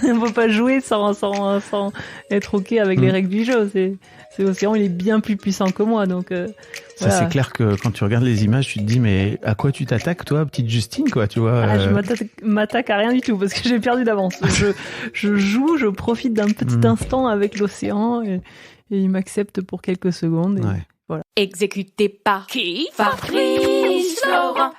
On peut pas jouer sans être OK avec les règles du jeu. C'est l'océan, il est bien plus puissant que moi, donc ça, voilà. C'est clair que quand tu regardes les images, tu te dis, mais à quoi tu t'attaques, toi, petite Justine, quoi, tu vois Je m'attaque à rien du tout, parce que j'ai perdu d'avance. Je profite d'un petit instant avec l'océan, et il m'accepte pour quelques secondes. Et voilà. Exécuté par qui? Fabrice Florent.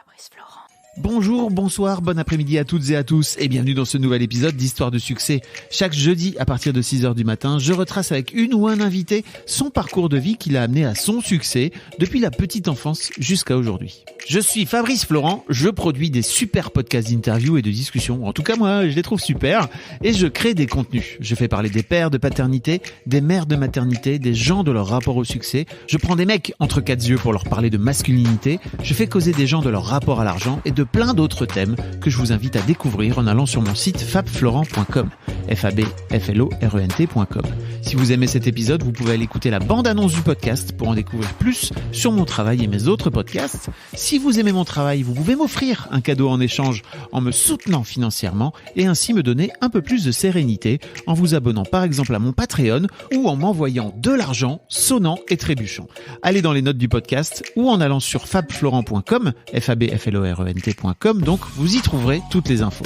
Bonjour, bonsoir, bon après-midi à toutes et à tous et bienvenue dans ce nouvel épisode d'Histoire de succès. Chaque jeudi à partir de 6h du matin, je retrace avec une ou un invité son parcours de vie qui l'a amené à son succès depuis la petite enfance jusqu'à aujourd'hui. Je suis Fabrice Florent, je produis des super podcasts d'interviews et de discussions. En tout cas, moi, je les trouve super et je crée des contenus. Je fais parler des pères de paternité, des mères de maternité, des gens de leur rapport au succès. Je prends des mecs entre quatre yeux pour leur parler de masculinité. Je fais causer des gens de leur rapport à l'argent et de plein d'autres thèmes que je vous invite à découvrir en allant sur mon site fabflorent.com, fabflorent.com. Si vous aimez cet épisode, vous pouvez aller écouter la bande-annonce du podcast pour en découvrir plus sur mon travail et mes autres podcasts. Si vous aimez mon travail, vous pouvez m'offrir un cadeau en échange en me soutenant financièrement et ainsi me donner un peu plus de sérénité en vous abonnant par exemple à mon Patreon ou en m'envoyant de l'argent sonnant et trébuchant. Allez dans les notes du podcast ou en allant sur fabflorent.com, fabflorent.com, donc vous y trouverez toutes les infos.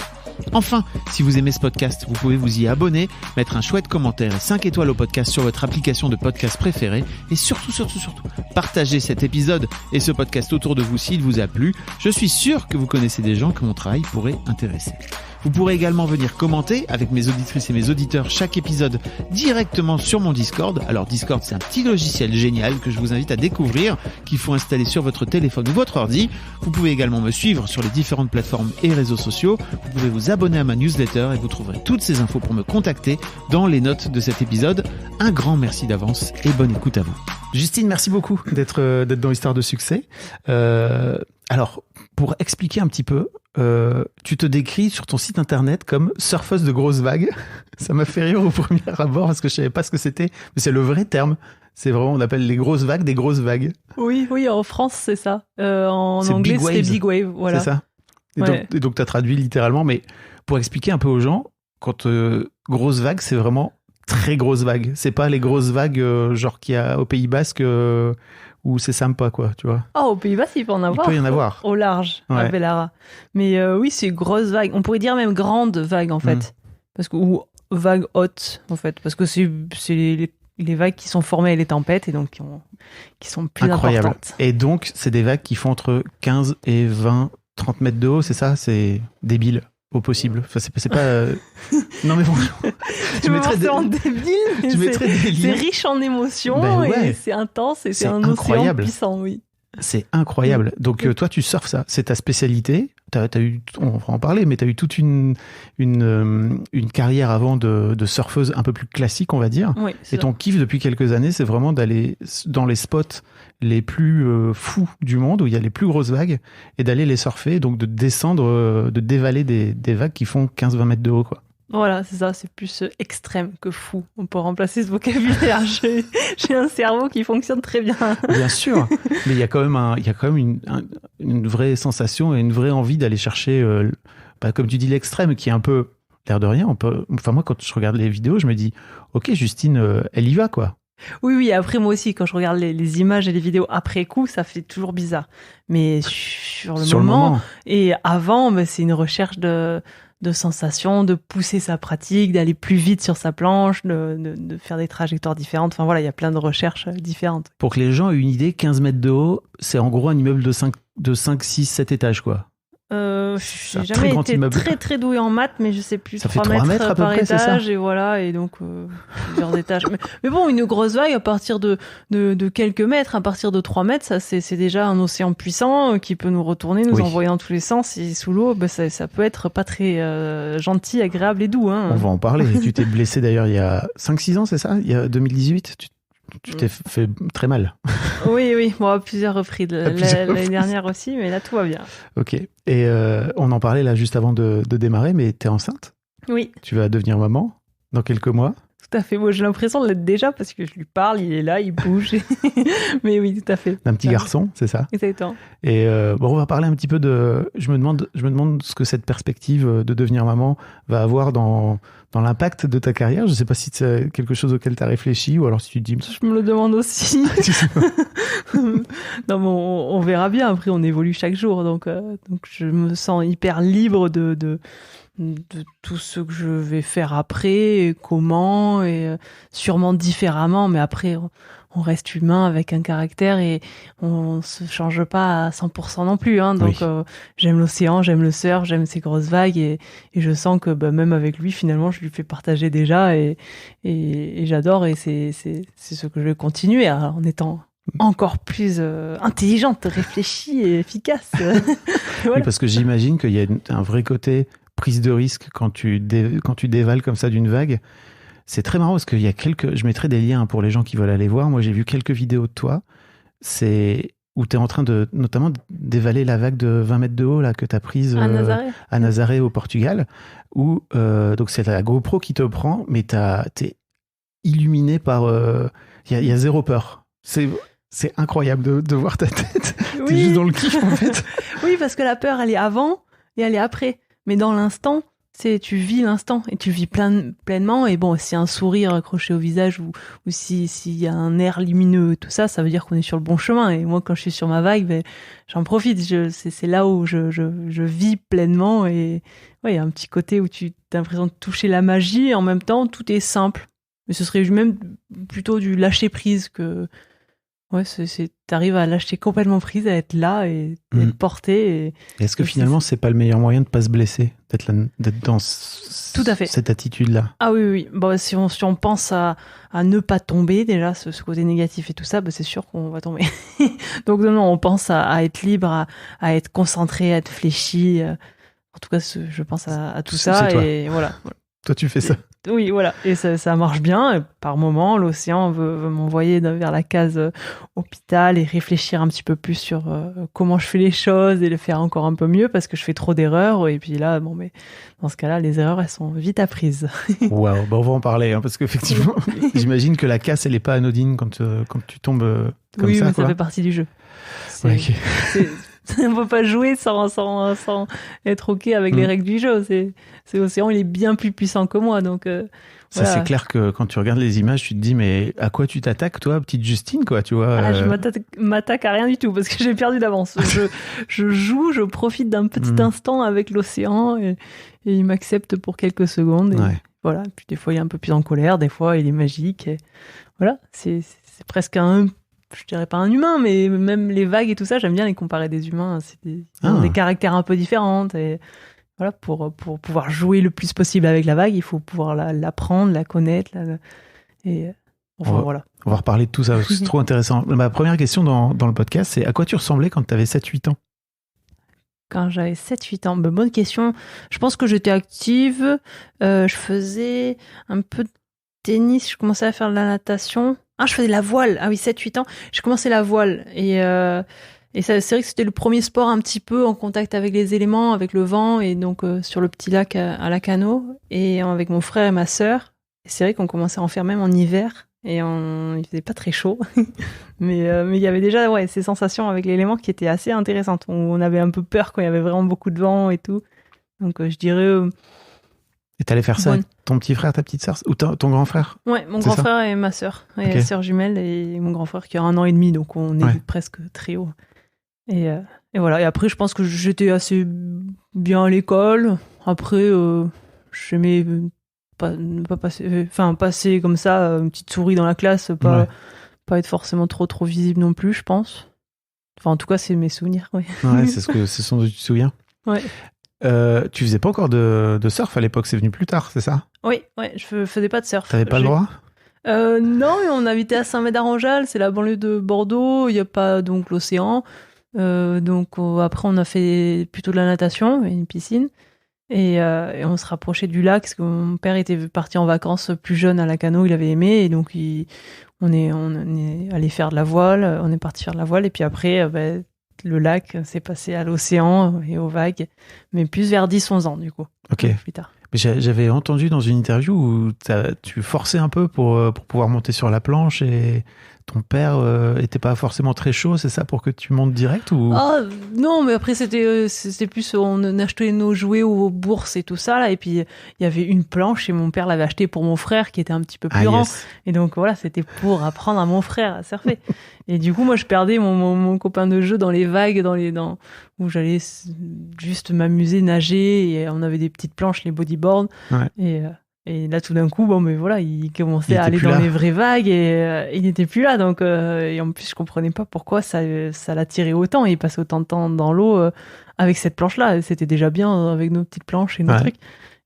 Enfin, si vous aimez ce podcast, vous pouvez vous y abonner, mettre un chouette commentaire et 5 étoiles au podcast sur votre application de podcast préférée et surtout, partagez cet épisode et ce podcast autour de vous s'il vous a plu. Je suis sûr que vous connaissez des gens que mon travail pourrait intéresser. Vous pourrez également venir commenter avec mes auditrices et mes auditeurs chaque épisode directement sur mon Discord. Alors Discord, c'est un petit logiciel génial que je vous invite à découvrir, qu'il faut installer sur votre téléphone ou votre ordi. Vous pouvez également me suivre sur les différentes plateformes et réseaux sociaux. Vous pouvez vous abonner à ma newsletter et vous trouverez toutes ces infos pour me contacter dans les notes de cet épisode. Un grand merci d'avance et bonne écoute à vous. Justine, merci beaucoup d'être dans Histoire de succès. Alors, pour expliquer un petit peu, tu te décris sur ton site internet comme surfeuse de grosses vagues. Ça m'a fait rire au premier abord parce que je savais pas ce que c'était, mais c'est le vrai terme. C'est vraiment, on appelle les grosses vagues des grosses vagues. Oui, en France, c'est ça. En anglais, c'est big wave. Voilà. C'est ça. Et donc, tu as traduit littéralement, mais pour expliquer un peu aux gens, quand grosses vagues, c'est vraiment très grosses vagues. C'est pas les grosses vagues genre qu'il y a au Pays Basque où c'est sympa, quoi, tu vois. Au Pays Basque, il peut en avoir. Il peut y en avoir. Au large, à Bellara. Mais oui, c'est grosses vagues. On pourrait dire même grandes vagues, en fait. Parce que, ou vagues hautes, en fait. Parce que c'est les vagues qui sont formées à les tempêtes et donc qui sont plus importantes. Et donc, c'est des vagues qui font entre 15 et 20, 30 mètres de haut, c'est ça? C'est débile. Au possible. Enfin, c'est pas. Non, mais bon. Tu mettrais débile, c'est riche en émotions et c'est intense et c'est un océan puissant, oui. C'est incroyable. Donc, toi, tu surfes ça. C'est ta spécialité. T'as eu, on va en parler, mais tu as eu toute une carrière avant de surfeuse un peu plus classique, on va dire. Oui, et ton kiff depuis quelques années, c'est vraiment d'aller dans les spots les plus fous du monde, où il y a les plus grosses vagues, et d'aller les surfer, donc de descendre, de dévaler des vagues qui font 15-20 mètres de haut, quoi. Voilà, c'est ça, c'est plus extrême que fou. On peut remplacer ce vocabulaire. J'ai un cerveau qui fonctionne très bien. Bien sûr, mais il y a quand même une vraie sensation et une vraie envie d'aller chercher, comme tu dis, l'extrême, qui est un peu, l'air de rien, enfin moi, quand je regarde les vidéos, je me dis, ok, Justine, elle y va, quoi. Oui, après moi aussi, quand je regarde les images et les vidéos après coup, ça fait toujours bizarre. Mais sur le moment, et avant, c'est une recherche de sensations, de pousser sa pratique, d'aller plus vite sur sa planche, de faire des trajectoires différentes. Enfin voilà, il y a plein de recherches différentes. Pour que les gens aient une idée, 15 mètres de haut, c'est en gros un immeuble de 5, 6, 7 étages, quoi. J'ai jamais été très très douée en maths, mais je sais plus, ça 3 fait 3 mètres par à peu près, étage, et voilà, et donc plusieurs étages. Mais bon, une grosse vague à partir de quelques mètres, à partir de 3 mètres, ça c'est déjà un océan puissant qui peut nous retourner, nous envoyer dans tous les sens, et sous l'eau, ça peut être pas très gentil, agréable et doux. Hein. On va en parler. Tu t'es blessé d'ailleurs il y a 5-6 ans, c'est ça? Il y a 2018 tu t'es fait très mal. Oui, bon, à plusieurs reprises. L'année dernière aussi, mais là, tout va bien. Ok. Et on en parlait là juste avant de démarrer, mais t'es enceinte? Oui. Tu vas devenir maman dans quelques mois? Tout à fait. Moi, j'ai l'impression de l'être déjà parce que je lui parle, il est là, il bouge. Mais oui, tout à fait. D'un petit garçon, c'est ça? Exactement. Et on va parler un petit peu de... Je me demande ce que cette perspective de devenir maman va avoir dans l'impact de ta carrière. Je ne sais pas si c'est quelque chose auquel tu as réfléchi ou alors si tu te dis... Je me le demande aussi. Tu sais pas. Non, mais on verra bien. Après, on évolue chaque jour. Donc je me sens hyper libre de tout ce que je vais faire après, et comment, et sûrement différemment. Mais après, on reste humain avec un caractère et on se change pas à 100% non plus. Hein. Donc, j'aime l'océan, j'aime le surf, j'aime ces grosses vagues et je sens que même avec lui, finalement, je lui fais partager déjà et j'adore et c'est ce que je vais continuer en étant encore plus intelligente, réfléchie et efficace. Voilà. Oui, parce que j'imagine qu'il y a un vrai côté prise de risque quand tu dévales comme ça d'une vague. C'est très marrant parce qu'il y a je mettrai des liens pour les gens qui veulent aller voir. Moi, j'ai vu quelques vidéos de toi. Où tu es en train notamment dévaler la vague de 20 mètres de haut là, que tu as prise à Nazaré au Portugal. Donc c'est la GoPro qui te prend, mais t'es illuminé par... Il y a zéro peur. C'est incroyable de voir ta tête. Oui. T'es juste dans le kiff, en fait. Oui, parce que la peur, elle est avant et elle est après. Mais dans l'instant, tu vis l'instant et tu vis pleinement. Et bon, s'il y a un sourire accroché au visage ou s'il y a un air lumineux, tout ça, ça veut dire qu'on est sur le bon chemin. Et moi, quand je suis sur ma vague, j'en profite. C'est là où je vis pleinement. Et ouais, il y a un petit côté où tu as l'impression de toucher la magie et en même temps, tout est simple. Mais ce serait même plutôt du lâcher prise que... Ouais, t'arrives à lâcher complètement prise, à être là et être porté. Et est-ce que finalement, c'est pas le meilleur moyen de pas se blesser, d'être dans tout à fait. Cette attitude-là? Ah oui. Bon, si on pense à ne pas tomber, déjà, ce côté négatif et tout ça, c'est sûr qu'on va tomber. Donc non, on pense à être libre, à être concentré, à être fléchi. En tout cas, je pense à tout ça. C'est toi. Et voilà. Toi, tu fais ça. Oui, voilà. Et ça marche bien. Et par moment, l'océan veut m'envoyer vers la case hôpital et réfléchir un petit peu plus sur comment je fais les choses et le faire encore un peu mieux parce que je fais trop d'erreurs. Et puis là, mais dans ce cas-là, les erreurs, elles sont vite apprises. Waouh, on va en parler parce qu'effectivement, j'imagine que la casse, elle n'est pas anodine quand tu tombes comme oui, ça. Oui, mais quoi. Ça fait partie du jeu. Ouais, okay. On ne peut pas jouer sans être OK avec les règles du jeu. C'est l'océan, il est bien plus puissant que moi. Donc, ça, c'est clair que quand tu regardes les images, tu te dis, mais à quoi tu t'attaques, toi, petite Justine, quoi, tu vois Je m'attaque à rien du tout parce que j'ai perdu d'avance. je joue, je profite d'un petit instant avec l'océan et il m'accepte pour quelques secondes. Et voilà. Puis des fois, il est un peu plus en colère, des fois, il est magique. Et voilà, c'est presque je dirais pas un humain, mais même les vagues et tout ça, j'aime bien les comparer des humains. Ils ont des caractères un peu différents. Et voilà, pour pouvoir jouer le plus possible avec la vague, il faut pouvoir l'apprendre, la connaître. Voilà. On va reparler de tout ça, c'est trop intéressant. Ma première question dans le podcast, c'est à quoi tu ressemblais quand tu avais 7-8 ans? Quand j'avais 7-8 ans, bonne question. Je pense que j'étais active. Je faisais un peu de tennis, je commençais à faire de la natation. Je faisais la voile. Ah oui, 7-8 ans. J'ai commencé la voile. Et ça, c'est vrai que c'était le premier sport un petit peu en contact avec les éléments, avec le vent. Et donc, sur le petit lac à Lacanau. Et avec mon frère et ma sœur. Et c'est vrai qu'on commençait à en faire même en hiver. Et il faisait pas très chaud. mais il y avait déjà ces sensations avec l'élément qui étaient assez intéressantes. On avait un peu peur quand il y avait vraiment beaucoup de vent et tout. Donc, je dirais... Et t'allais faire ça avec ton petit frère, ta petite sœur ou ton grand frère? Ouais, mon grand frère et ma sœur. Et sœur jumelle et mon grand frère qui a 1 an et demi, donc on est presque trio. Et voilà. Et après, je pense que j'étais assez bien à l'école. Après, j'aimais pas passer comme ça, une petite souris dans la classe, pas être forcément trop visible non plus, je pense. Enfin, en tout cas, c'est mes souvenirs. Ouais, c'est ce dont tu te souviens. Ouais. Tu faisais pas encore de surf à l'époque, c'est venu plus tard, c'est ça? Oui, je faisais pas de surf. T'avais pas le droit? Non, mais on habitait à Saint-Médard-en-Jalles, c'est la banlieue de Bordeaux, il n'y a pas donc l'océan. Donc après, on a fait plutôt de la natation et une piscine. Et on se rapprochait du lac, parce que mon père était parti en vacances plus jeune à Lacanau, il avait aimé, et donc on est allé faire de la voile, on est parti faire de la voile, et puis après... le lac s'est passé à l'océan et aux vagues, mais plus vers 10-11 ans, du coup. Ok. Plus tard. Mais j'avais entendu dans une interview où tu forçais un peu pour pouvoir monter sur la planche et ton père était pas forcément très chaud, c'est ça, pour que tu montes direct ou... Ah, non, mais après, c'était plus, on achetait nos jouets aux bourses et tout ça, là, et puis il y avait une planche et mon père l'avait acheté pour mon frère qui était un petit peu plus grand. Yes. Et donc voilà, c'était pour apprendre à mon frère à surfer. Et du coup, moi, je perdais mon copain de jeu dans les vagues, où j'allais juste m'amuser, nager, et on avait des petites planches, les bodyboards. Ouais. Et là, tout d'un coup, bon, mais voilà, il commençait à aller dans les vraies vagues et il n'était plus là. Donc, et en plus, je comprenais pas pourquoi ça l'attirait autant. Et il passait autant de temps dans l'eau avec cette planche-là. C'était déjà bien avec nos petites planches et nos trucs.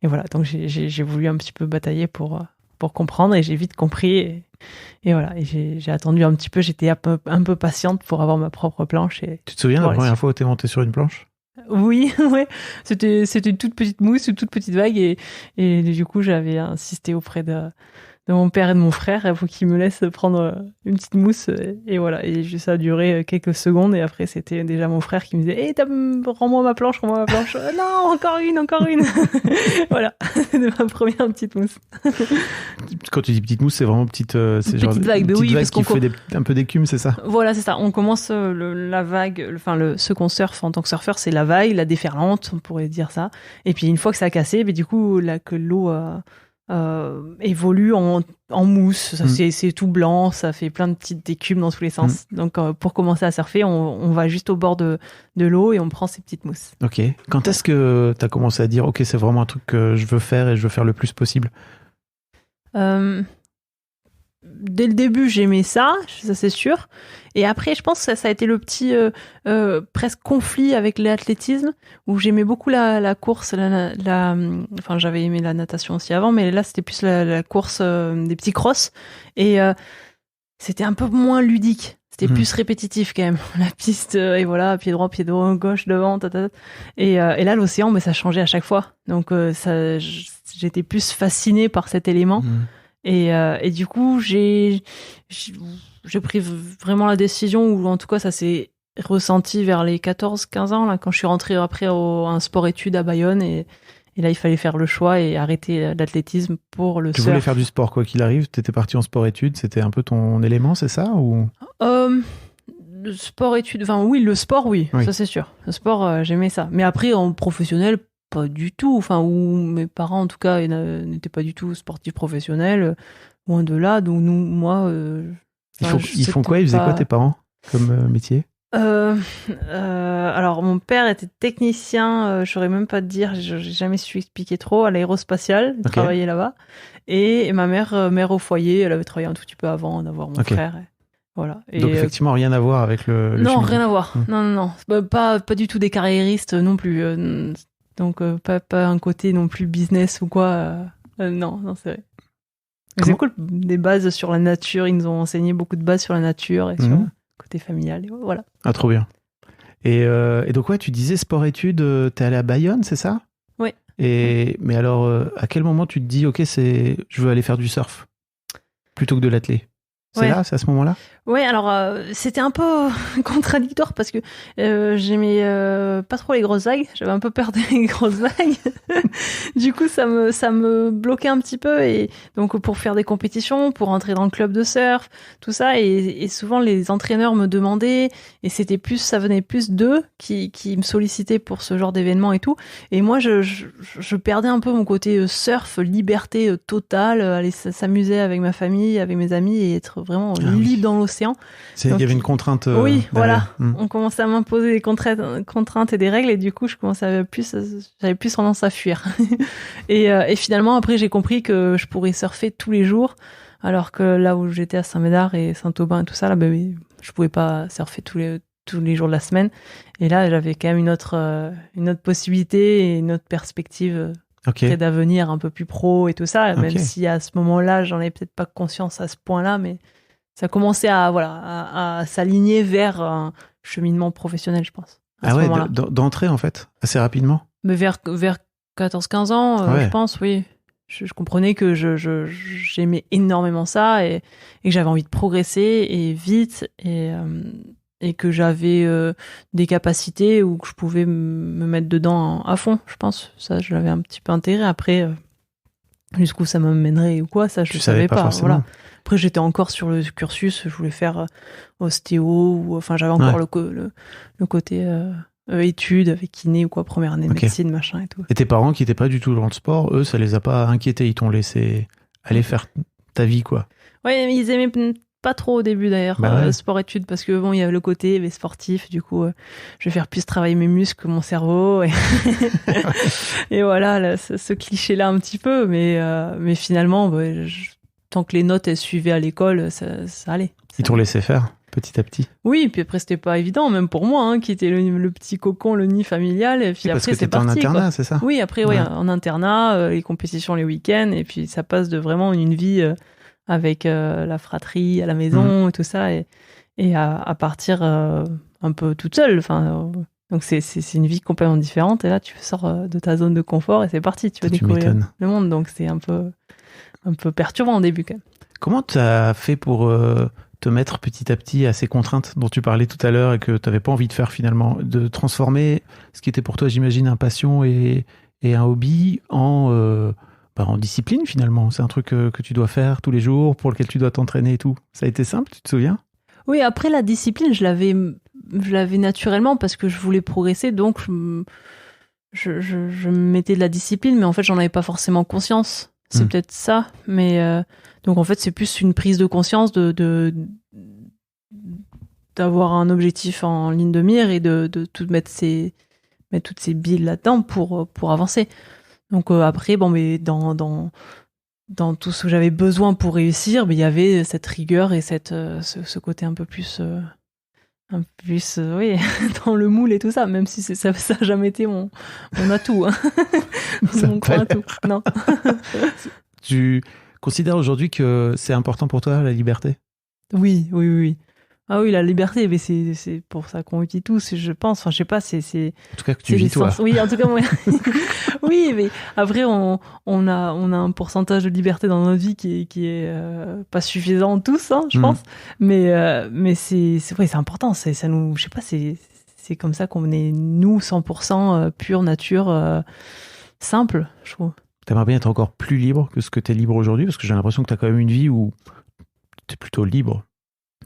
Et voilà, donc j'ai voulu un petit peu batailler pour comprendre et j'ai vite compris. Et voilà, et j'ai attendu un petit peu. J'étais un peu patiente pour avoir ma propre planche. Et tu te souviens de la première fois où tu es monté sur une planche? Oui, ouais. C'était une toute petite mousse, une toute petite vague et du coup j'avais insisté auprès de mon père et de mon frère pour qu'ils me laissent prendre une petite mousse et voilà, et ça a duré quelques secondes et après c'était déjà mon frère qui me disait rends-moi ma planche. Non, encore une. Voilà, c'était ma première petite mousse. Quand tu dis petite mousse, c'est vraiment petite c'est genre petite vague, une petite oui, vague qui fait un peu d'écume, c'est ça? Voilà, c'est ça. On commence la vague, ce qu'on surfe en tant que surfeur, c'est la vague, la déferlante, on pourrait dire ça. Et puis une fois que ça a cassé, du coup que l'eau évolue en mousse, ça, c'est tout blanc, ça fait plein de petites écumes dans tous les sens. Donc pour commencer à surfer, on va juste au bord de l'eau et on prend ces petites mousses. Ok. Quand est-ce que tu as commencé à dire ok, c'est vraiment un truc que je veux faire et je veux faire le plus possible? Dès le début, j'aimais ça c'est sûr. Et après, je pense que ça a été le petit presque conflit avec l'athlétisme, où j'aimais beaucoup la course. Enfin, j'avais aimé la natation aussi avant, mais là, c'était plus la course des petits crosses. Et c'était un peu moins ludique. C'était plus répétitif quand même. La piste, et voilà, pied droit, gauche, devant, Et là, l'océan, mais ça changeait à chaque fois. Donc, j'étais plus fascinée par cet élément. Et du coup, j'ai pris vraiment la décision, ou en tout cas, ça s'est ressenti vers les 14-15 ans, là, quand je suis rentrée après à un sport-études à Bayonne. Et là, il fallait faire le choix et arrêter l'athlétisme pour le surf. Tu voulais faire du sport, quoi qu'il arrive. Tu étais parti en sport-études. C'était un peu ton élément, c'est ça ou... Le sport-études, enfin oui, le sport, oui, ça c'est sûr. Le sport, j'aimais ça. Mais après, en professionnel, pas du tout. Enfin, où mes parents, en tout cas, n'étaient pas du tout sportifs professionnels. Loin de là. Donc, moi... Ils font quoi? Ils faisaient quoi, tes parents, comme métier? Alors, mon père était technicien, je saurais même pas te dire, j'ai jamais su expliquer trop, à l'aérospatiale, il travaillait là-bas. Et ma mère, mère au foyer, elle avait travaillé un tout petit peu avant d'avoir mon frère. Voilà. Et donc, effectivement, rien à voir avec le non, rien à voir. Non. Pas du tout des carriéristes non plus. Donc, pas un côté non plus business ou quoi. Non, c'est vrai. Mais c'est cool, des bases sur la nature. Ils nous ont enseigné beaucoup de bases sur la nature et sur le côté familial. Et voilà. Ah, trop bien. Et donc, tu disais sport-études, t'es allé à Bayonne, c'est ça? Oui. Mais alors, à quel moment tu te dis, ok, je veux aller faire du surf plutôt que de l'athlé? C'est là, c'est à ce moment-là? Ouais, alors c'était un peu contradictoire parce que j'aimais pas trop les grosses vagues. J'avais un peu peur des grosses vagues. Du coup, ça me bloquait un petit peu. Et donc, pour faire des compétitions, pour entrer dans le club de surf, tout ça, et souvent les entraîneurs me demandaient, et ça venait plus d'eux qui me sollicitaient pour ce genre d'événement et tout. Et moi, je perdais un peu mon côté surf, liberté totale, aller s'amuser avec ma famille, avec mes amis et être vraiment libre dans l'océan. Il y avait une contrainte. Oui, voilà. On commençait à m'imposer des contraintes et des règles, et du coup, j'avais plus tendance à fuir. et finalement, après, j'ai compris que je pourrais surfer tous les jours, alors que là où j'étais à Saint-Médard et Saint-Aubin et tout ça, là, je pouvais pas surfer tous les jours de la semaine. Et là, j'avais quand même une autre possibilité et une autre perspective. D'avenir un peu plus pro et tout ça, même si à ce moment-là, j'en avais peut-être pas conscience à ce point-là, mais ça commençait à s'aligner vers un cheminement professionnel, je pense. D'entrée, en fait, assez rapidement. Mais vers 14-15 ans, je pense, oui. Je comprenais que j'aimais énormément ça et que j'avais envie de progresser et vite. Et et que j'avais des capacités ou que je pouvais me mettre dedans à fond, je pense. Ça, je l'avais un petit peu intégré. Après, jusqu'où ça me mènerait ou quoi, ça, je savais pas. Voilà. Après, j'étais encore sur le cursus, je voulais faire ostéo, ou enfin, j'avais encore le côté études avec kiné ou quoi, première année de médecine, machin et tout. Et tes parents qui n'étaient pas du tout dans le sport, eux, ça les a pas inquiétés, ils t'ont laissé aller faire ta vie, quoi. Ouais, mais ils aimaient pas trop au début d'ailleurs, sport-études, parce que bon, il y a le côté sportif, du coup, je vais faire plus travailler mes muscles que mon cerveau, et voilà, là, ce cliché-là un petit peu, mais finalement, tant que les notes elles suivaient à l'école, ça allait. Ils t'ont laissé faire petit à petit. Oui, puis après c'était pas évident, même pour moi, qui était le petit cocon, le nid familial, et puis parce après que c'est parti. En internat, quoi. C'est ça? Oui, après en internat, les compétitions les week-ends, et puis ça passe de vraiment une vie avec la fratrie à la maison et tout ça, et à partir un peu toute seule. Enfin, donc c'est une vie complètement différente, et là tu sors de ta zone de confort et c'est parti, tu vas découvrir le monde, donc c'est un peu perturbant au début quand même. Comment tu as fait pour te mettre petit à petit à ces contraintes dont tu parlais tout à l'heure et que tu n'avais pas envie de faire finalement, de transformer ce qui était pour toi, j'imagine, un passion et un hobby en discipline finalement? C'est un truc que tu dois faire tous les jours, pour lequel tu dois t'entraîner et tout. Ça a été simple, tu te souviens? Oui, après la discipline, je l'avais naturellement parce que je voulais progresser, donc je me mettais de la discipline, mais en fait j'en avais pas forcément conscience. C'est peut-être ça, mais donc en fait c'est plus une prise de conscience d'avoir un objectif en ligne de mire et de tout mettre toutes ces billes là-dedans pour avancer. Donc après mais dans tout ce que j'avais besoin pour réussir, il y avait cette rigueur et ce côté un peu plus dans le moule et tout ça, même si ça n'a jamais été mon atout, mon grand atout. Non. Tu considères aujourd'hui que c'est important pour toi, la liberté? Oui. Ah oui, la liberté, mais c'est pour ça qu'on vit tous, je pense. Enfin, je sais pas, c'est. En tout cas, que tu vis toi. Oui, en tout cas, moi. Oui, mais après, on a un pourcentage de liberté dans notre vie qui est pas suffisant tous, je pense. Mais c'est important. Ça nous, je sais pas, c'est comme ça qu'on est nous 100% pure nature, simple, je trouve. T'aimerais bien être encore plus libre que ce que t'es libre aujourd'hui, parce que j'ai l'impression que t'as quand même une vie où t'es plutôt libre.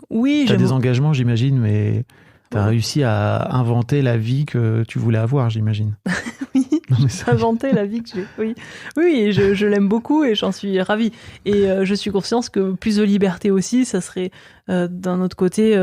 Oui, t'as des engagements, j'imagine, mais t'as réussi à inventer la vie que tu voulais avoir, j'imagine. Oui, j'ai inventé la vie que j'ai. Oui, et je l'aime beaucoup et j'en suis ravie. Et je suis consciente que plus de liberté aussi, ça serait d'un autre côté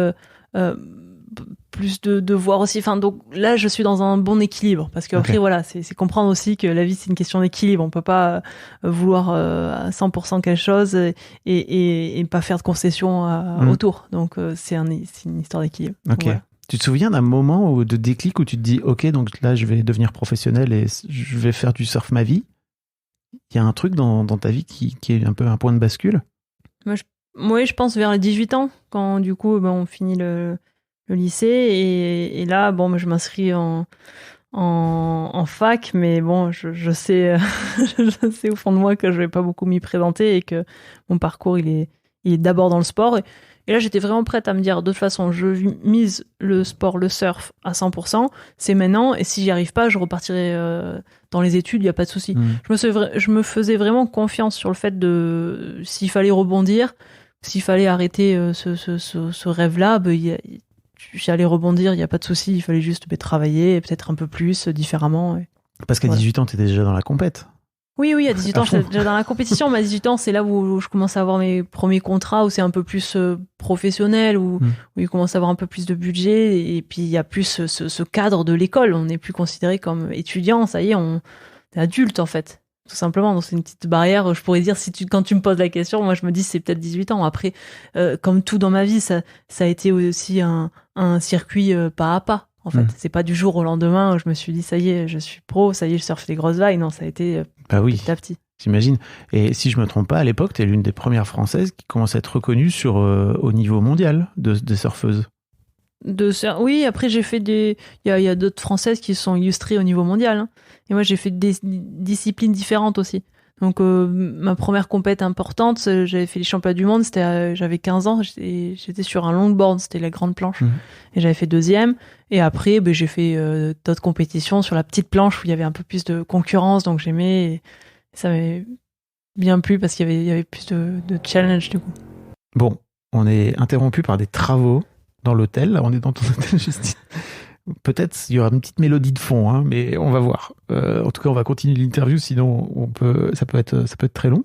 plus de voir aussi. Enfin, donc là, je suis dans un bon équilibre parce qu'après, voilà, c'est comprendre aussi que la vie, c'est une question d'équilibre. On peut pas vouloir à 100% quelque chose et pas faire de concessions autour. Donc, c'est une histoire d'équilibre. Ok. Voilà. Tu te souviens d'un moment de déclic où tu te dis, ok, donc là, je vais devenir professionnel et je vais faire du surf ma vie? Il y a un truc dans ta vie qui est un peu un point de bascule? Moi, je pense vers les 18 ans, quand du coup, on finit le lycée et là, je m'inscris en fac, mais bon, je sais, je sais au fond de moi que je vais pas beaucoup m'y présenter et que mon parcours, il est d'abord dans le sport. Et là, j'étais vraiment prête à me dire, de toute façon, je mise le sport, le surf à 100%, c'est maintenant, et si j'y arrive pas, je repartirai dans les études, il n'y a pas de souci. Je me faisais vraiment confiance sur le fait s'il fallait rebondir, s'il fallait arrêter ce rêve-là, j'allais rebondir, il n'y a pas de souci, il fallait juste travailler, peut-être un peu plus, différemment. Parce qu'à 18 ans, tu étais déjà dans la compète. Oui, à 18 ans, j'étais déjà dans la compétition, mais à 18 ans, c'est là où je commence à avoir mes premiers contrats, où c'est un peu plus professionnel, où il commence à avoir un peu plus de budget, et puis il y a plus ce cadre de l'école. On n'est plus considéré comme étudiant, ça y est, on est adulte en fait, tout simplement. Donc c'est une petite barrière, je pourrais dire, quand tu me poses la question, moi je me dis c'est peut-être 18 ans. Après, comme tout dans ma vie, ça a été aussi un circuit pas à pas. En fait, c'est pas du jour au lendemain où je me suis dit ça y est, je suis pro, ça y est, je surfe des grosses vagues. Non, ça a été petit à petit. J'imagine. Et si je me trompe pas, à l'époque, tu es l'une des premières Françaises qui commence à être reconnue au niveau mondial des surfeuses. Oui, après j'ai fait il y a d'autres Françaises qui sont illustrées au niveau mondial. Et moi j'ai fait des disciplines différentes aussi. Donc ma première compète importante, j'avais fait les championnats du monde, j'avais 15 ans, j'étais sur un longboard, c'était la grande planche, et j'avais fait 2e. Et après, j'ai fait d'autres compétitions sur la petite planche où il y avait un peu plus de concurrence, donc j'aimais, et ça m'avait bien plu parce qu'il y avait plus de challenge du coup. Bon, on est interrompu par des travaux dans l'hôtel. Là, on est dans ton hôtel, Justine. Peut-être il y aura une petite mélodie de fond, hein, mais on va voir. En tout cas, on va continuer l'interview, sinon ça peut être très long.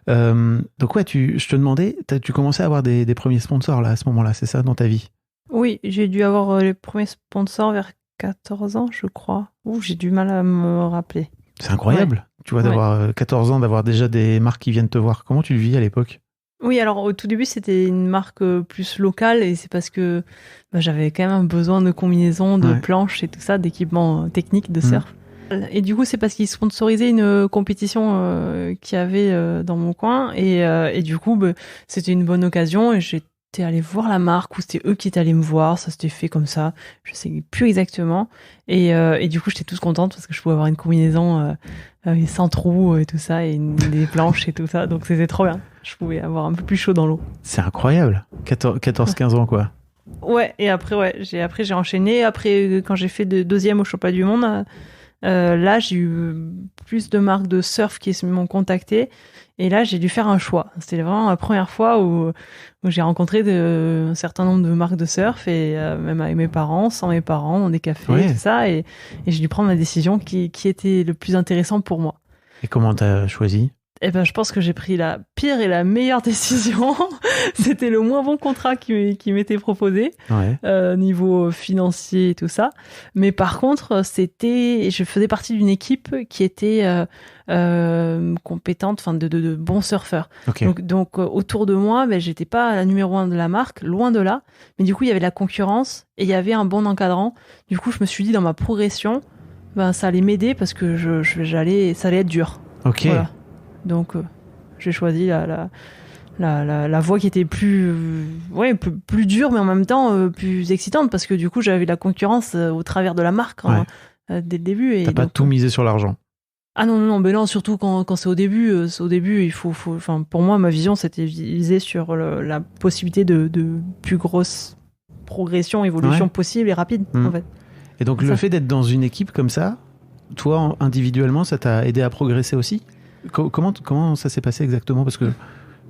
Donc ouais, je te demandais, tu commençais à avoir des premiers sponsors là à ce moment-là, c'est ça, dans ta vie? Oui, j'ai dû avoir les premiers sponsors vers 14 ans, je crois. Ouh, j'ai du mal à me rappeler. C'est incroyable, tu vois, d'avoir 14 ans, d'avoir déjà des marques qui viennent te voir. Comment tu le vis à l'époque? Oui, alors au tout début, c'était une marque plus locale et c'est parce que j'avais quand même un besoin de combinaisons, de planches et tout ça, d'équipements techniques de surf. Et du coup, c'est parce qu'ils sponsorisaient une compétition qu'il y avait dans mon coin et du coup, c'était une bonne occasion et j'étais allée voir la marque ou c'était eux qui étaient allés me voir, ça s'était fait comme ça, je sais plus exactement. Et du coup, j'étais toute contente parce que je pouvais avoir une combinaison sans trous et tout ça et des planches et tout ça, donc c'était trop bien. Je pouvais avoir un peu plus chaud dans l'eau. C'est incroyable. 14-15 ans, quoi. Ouais, et après, j'ai enchaîné. Après, quand j'ai fait 2e au championnat du monde, là, j'ai eu plus de marques de surf qui m'ont contacté. Et là, j'ai dû faire un choix. C'était vraiment la première fois où j'ai rencontré un certain nombre de marques de surf, et même avec mes parents, sans mes parents, dans des cafés, tout ça. Et j'ai dû prendre ma décision qui était le plus intéressant pour moi. Et comment t'as choisi ? Eh ben, je pense que j'ai pris la pire et la meilleure décision. C'était le moins bon contrat qui m'était proposé, niveau financier et tout ça. Mais par contre, je faisais partie d'une équipe qui était compétente, enfin de bons surfeurs. Okay. Donc autour de moi, j'étais pas la numéro 1 de la marque, loin de là. Mais du coup, il y avait de la concurrence et il y avait un bon encadrant. Du coup, je me suis dit dans ma progression, ça allait m'aider parce que ça allait être dur. Ok. Voilà. Donc, j'ai choisi la voie qui était plus dure, mais en même temps plus excitante, parce que du coup, j'avais la concurrence au travers de la marque dès le début. T'as pas tout misé sur l'argent? Ah non, surtout quand c'est au début. Il faut, pour moi, ma vision, c'était viser sur la possibilité de plus grosse progression, évolution possible et rapide, en fait. Et donc, le fait d'être dans une équipe comme ça, toi, individuellement, ça t'a aidé à progresser aussi? Comment ça s'est passé exactement? Parce que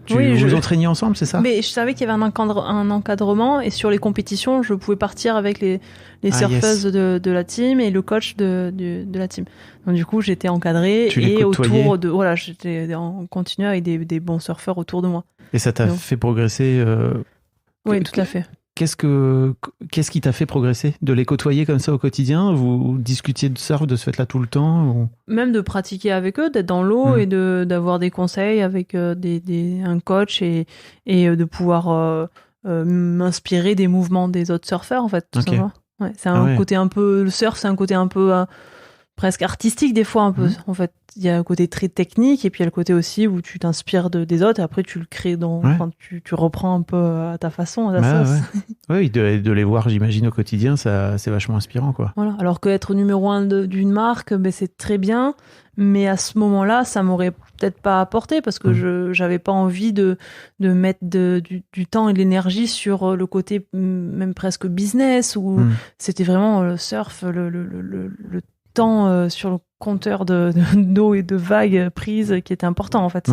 vous entraîniez ensemble, c'est ça? Mais je savais qu'il y avait un encadrement, et sur les compétitions, je pouvais partir avec les surfeuses de la team et le coach de la team. Donc du coup, j'étais encadrée et autour de j'étais en continu avec des bons surfeurs autour de moi. Et ça t'a fait progresser? Oui, tout à fait. Qu'est-ce qui t'a fait progresser? De les côtoyer comme ça au quotidien? Vous discutiez de surf de ce fait-là tout le temps, ou... Même de pratiquer avec eux, d'être dans l'eau et d'avoir des conseils avec un coach et de pouvoir m'inspirer des mouvements des autres surfeurs, en fait, tout simplement. Ouais, c'est un côté un peu... Le surf, c'est un côté un peu presque artistique des fois, un peu. En fait, il y a un côté très technique, et puis il y a le côté aussi où tu t'inspires des autres, et après tu le crées tu reprends un peu à ta façon, à ta sauce. Oui, de les voir, j'imagine, au quotidien, c'est vachement inspirant, quoi. Voilà. Alors qu'être numéro 1 d'une marque, c'est très bien, mais à ce moment-là, ça m'aurait peut-être pas apporté, parce que j'avais pas envie de mettre du temps et de l'énergie sur le côté même presque business, où c'était vraiment le surf, le temps sur le compteur d'eau et de vagues prises qui était important, en fait.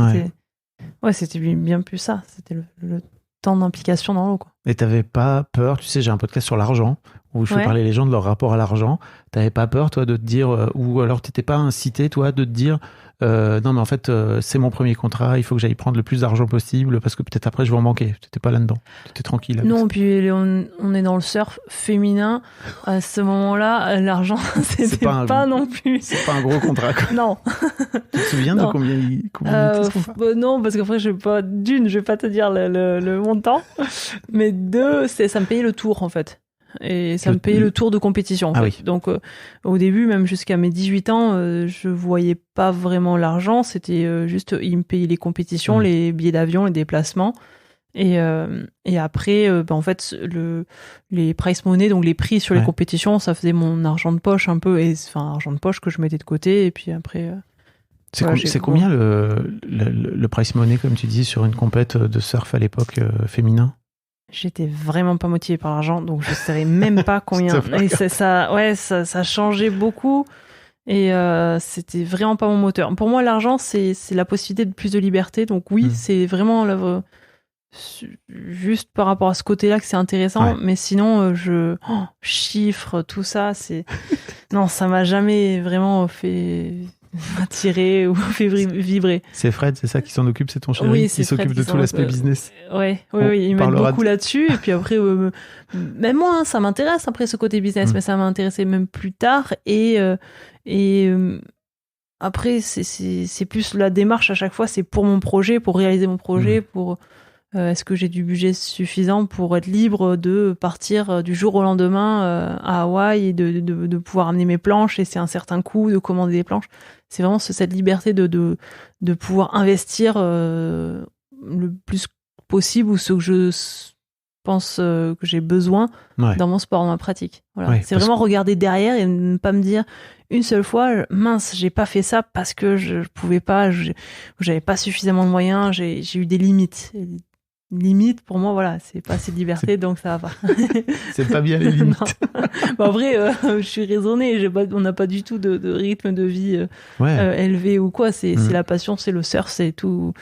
C'était bien plus ça. C'était le temps d'implication dans l'eau, quoi. Et t'avais pas peur? Tu sais, j'ai un podcast sur l'argent où je fais parler les gens de leur rapport à l'argent. T'avais pas peur, toi, de te dire, ou alors t'étais pas incité, toi, de te dire non, mais en fait, c'est mon premier contrat, il faut que j'aille prendre le plus d'argent possible parce que peut-être après je vais en manquer. T'étais pas là-dedans, t'étais tranquille. Non, puis on est dans le surf féminin. À ce moment-là, l'argent, c'était pas non plus. C'est pas un gros contrat, quoi. Non. Tu te souviens de combien il était, non, parce qu'après, je vais pas te dire le montant, mais ça me payait le tour, en fait. Et ça me payait le tour de compétition, en fait. Oui. Donc au début, même jusqu'à mes 18 ans, je voyais pas vraiment l'argent. C'était juste, ils me payaient les compétitions, les billets d'avion, les déplacements. Et après, en fait, les prize money, donc les prix sur les compétitions, ça faisait mon argent de poche un peu, argent de poche que je mettais de côté. Et puis après, C'est combien le price money, comme tu dis, sur une compète de surf à l'époque féminin? J'étais vraiment pas motivée par l'argent, donc je ne savais même pas combien. Et ça changeait beaucoup. Et c'était vraiment pas mon moteur. Pour moi, l'argent, c'est la possibilité de plus de liberté. Donc oui, c'est vraiment juste par rapport à ce côté-là que c'est intéressant. Mais sinon, chiffres, tout ça, non, ça m'a jamais vraiment fait attirer ou fait vibrer. C'est Fred, c'est ça qui s'en occupe, c'est ton chéri, qui s'occupe de tout l'aspect business. Oui, il m'aide beaucoup là-dessus. Et puis après, même moi, ça m'intéresse après ce côté business, mais ça m'a intéressé même plus tard. Et après, c'est plus la démarche à chaque fois, c'est pour mon projet, pour réaliser mon projet, pour est-ce que j'ai du budget suffisant pour être libre de partir du jour au lendemain à Hawaï et de pouvoir amener mes planches, et c'est un certain coût de commander des planches. C'est vraiment cette liberté de pouvoir investir le plus possible ou ce que je pense que j'ai besoin dans mon sport, dans ma pratique. Voilà. C'est vraiment regarder derrière et ne pas me dire une seule fois, mince, j'ai pas fait ça parce que je pouvais pas, j'avais pas suffisamment de moyens, j'ai eu des limites. Limite, pour moi, voilà, c'est pas assez de liberté, donc ça va pas. C'est pas bien les limites. En vrai, je suis raisonnée, on n'a pas du tout de rythme de vie élevé ou quoi. C'est la passion, c'est le surf, c'est tout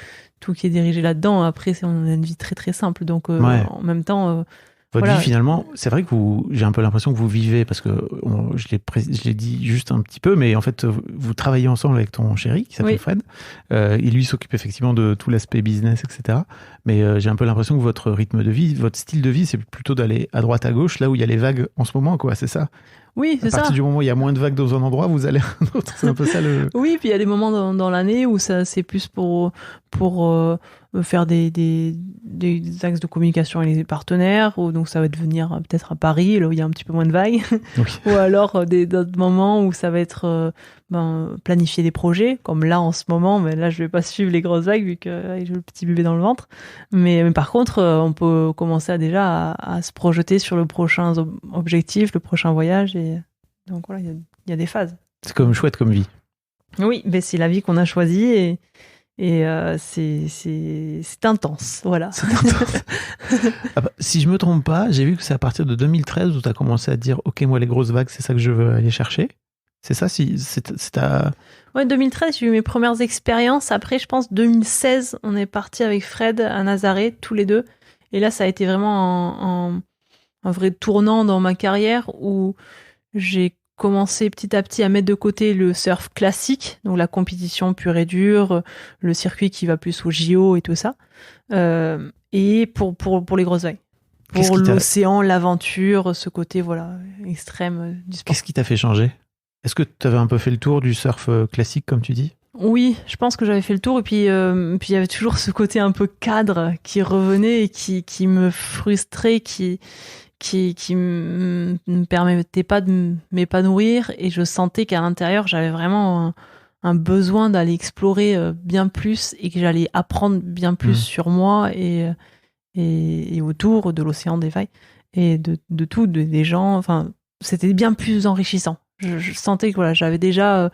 qui est dirigé là-dedans. Après, on a une vie très très simple, donc en même temps. Votre vie, finalement, c'est vrai que j'ai un peu l'impression que vous vivez, parce que je l'ai dit juste un petit peu, mais en fait, vous travaillez ensemble avec ton chéri, qui s'appelle Fred. Il lui s'occupe effectivement de tout l'aspect business, etc. Mais j'ai un peu l'impression que votre rythme de vie, votre style de vie, c'est plutôt d'aller à droite, à gauche, là où il y a les vagues en ce moment, quoi, c'est ça? Oui, c'est ça. À partir du moment où il y a moins de vagues dans un endroit, vous allez à un autre. C'est un peu ça le... Oui, puis il y a des moments dans l'année où c'est plus pour faire des axes de communication avec les partenaires, ou donc ça va devenir peut-être à Paris, là où il y a un petit peu moins de vagues. Ou alors d'autres moments où ça va être planifier des projets, comme là en ce moment, mais là je vais pas suivre les grosses vagues vu que j'ai le petit bébé dans le ventre. Mais par contre, on peut commencer à se projeter sur le prochain objectif, le prochain voyage. Et donc voilà, il y a des phases. C'est comme chouette comme vie. Oui, mais c'est la vie qu'on a choisie et c'est intense, voilà. C'est intense. Si je me trompe pas, j'ai vu que c'est à partir de 2013 où tu as commencé à dire « Ok, moi les grosses vagues, c'est ça que je veux aller chercher ». C'est ça, Ouais, 2013, j'ai eu mes premières expériences. Après, je pense 2016, on est parti avec Fred à Nazaré, tous les deux. Et là, ça a été vraiment un vrai tournant dans ma carrière où j'ai commencé petit à petit à mettre de côté le surf classique, donc la compétition pure et dure, le circuit qui va plus au JO et tout ça, et pour les grosses vagues. Pour l'océan, l'aventure, ce côté extrême du sport. Qu'est-ce qui t'a fait changer ? Est-ce que tu avais un peu fait le tour du surf classique, comme tu dis ? Oui, je pense que j'avais fait le tour. Et puis il y avait toujours ce côté un peu cadre qui revenait et qui me frustrait, qui me permettait pas de m'épanouir. Et je sentais qu'à l'intérieur, j'avais vraiment un besoin d'aller explorer bien plus et que j'allais apprendre bien plus sur moi et autour de l'océan, des vagues et de tout, des gens. Enfin, c'était bien plus enrichissant. Je sentais que j'avais déjà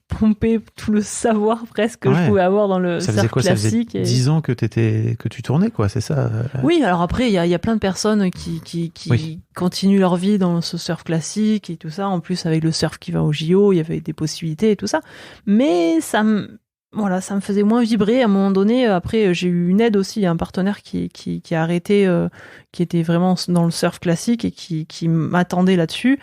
pompé tout le savoir presque que je pouvais avoir dans le surf classique. Ça faisait 10 ans que tu tournais, quoi, c'est ça? Oui, alors après, il y a plein de personnes qui continuent leur vie dans ce surf classique et tout ça. En plus, avec le surf qui va au JO, il y avait des possibilités et tout ça. Mais ça me faisait moins vibrer à un moment donné. Après, j'ai eu une aide aussi, un partenaire qui a arrêté, qui était vraiment dans le surf classique et qui m'attendait là-dessus.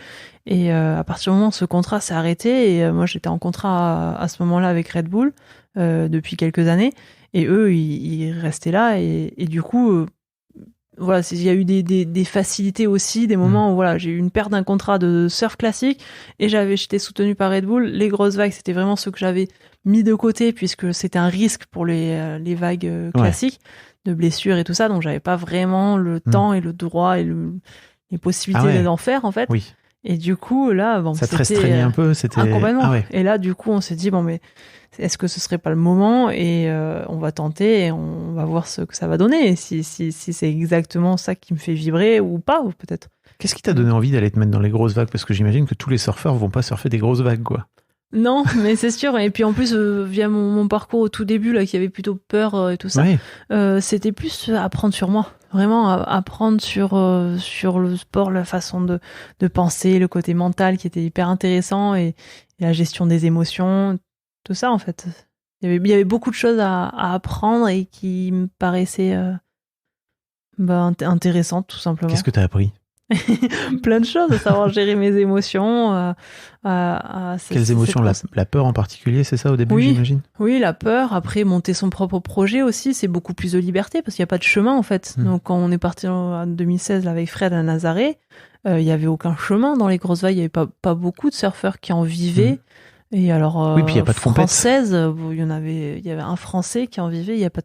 Et à partir du moment où ce contrat s'est arrêté, et moi j'étais en contrat à ce moment-là avec Red Bull depuis quelques années, et eux ils restaient là, et du coup il y a eu des facilités aussi, des moments où j'ai eu une perte d'un contrat de surf classique et j'étais soutenue par Red Bull. Les grosses vagues, c'était vraiment ce que j'avais mis de côté puisque c'était un risque pour les vagues classiques de blessures et tout ça, donc j'avais pas vraiment le temps et le droit et les possibilités d'en faire en fait. Oui. Et du coup, là, ça te restreignait un peu, c'était complètement. Et là, du coup, on s'est dit mais est-ce que ce serait pas le moment, et on va tenter et on va voir ce que ça va donner, si c'est exactement ça qui me fait vibrer ou pas, ou peut-être. Qu'est-ce qui t'a donné envie d'aller te mettre dans les grosses vagues? Parce que j'imagine que tous les surfeurs vont pas surfer des grosses vagues, quoi. Non, mais c'est sûr. Et puis en plus, via mon parcours au tout début, là, qui avait plutôt peur et tout ça, c'était plus apprendre sur moi. Vraiment apprendre sur le sport, la façon de penser, le côté mental qui était hyper intéressant et la gestion des émotions, tout ça en fait. Il y avait beaucoup de choses à apprendre et qui me paraissaient intéressantes tout simplement. Qu'est-ce que tu as appris? Plein de choses, à savoir gérer mes émotions. Quelles émotions? La peur en particulier, c'est ça au début, j'imagine? Oui, la peur. Après, monter son propre projet aussi, c'est beaucoup plus de liberté parce qu'il n'y a pas de chemin en fait. Donc quand on est parti en 2016 là, avec Fred à Nazaré, il n'y avait aucun chemin dans les grosses vagues. Il n'y avait pas beaucoup de surfeurs qui en vivaient. Et alors, puis il n'y a pas de française, il y avait un Français qui en vivait, il n'y avait pas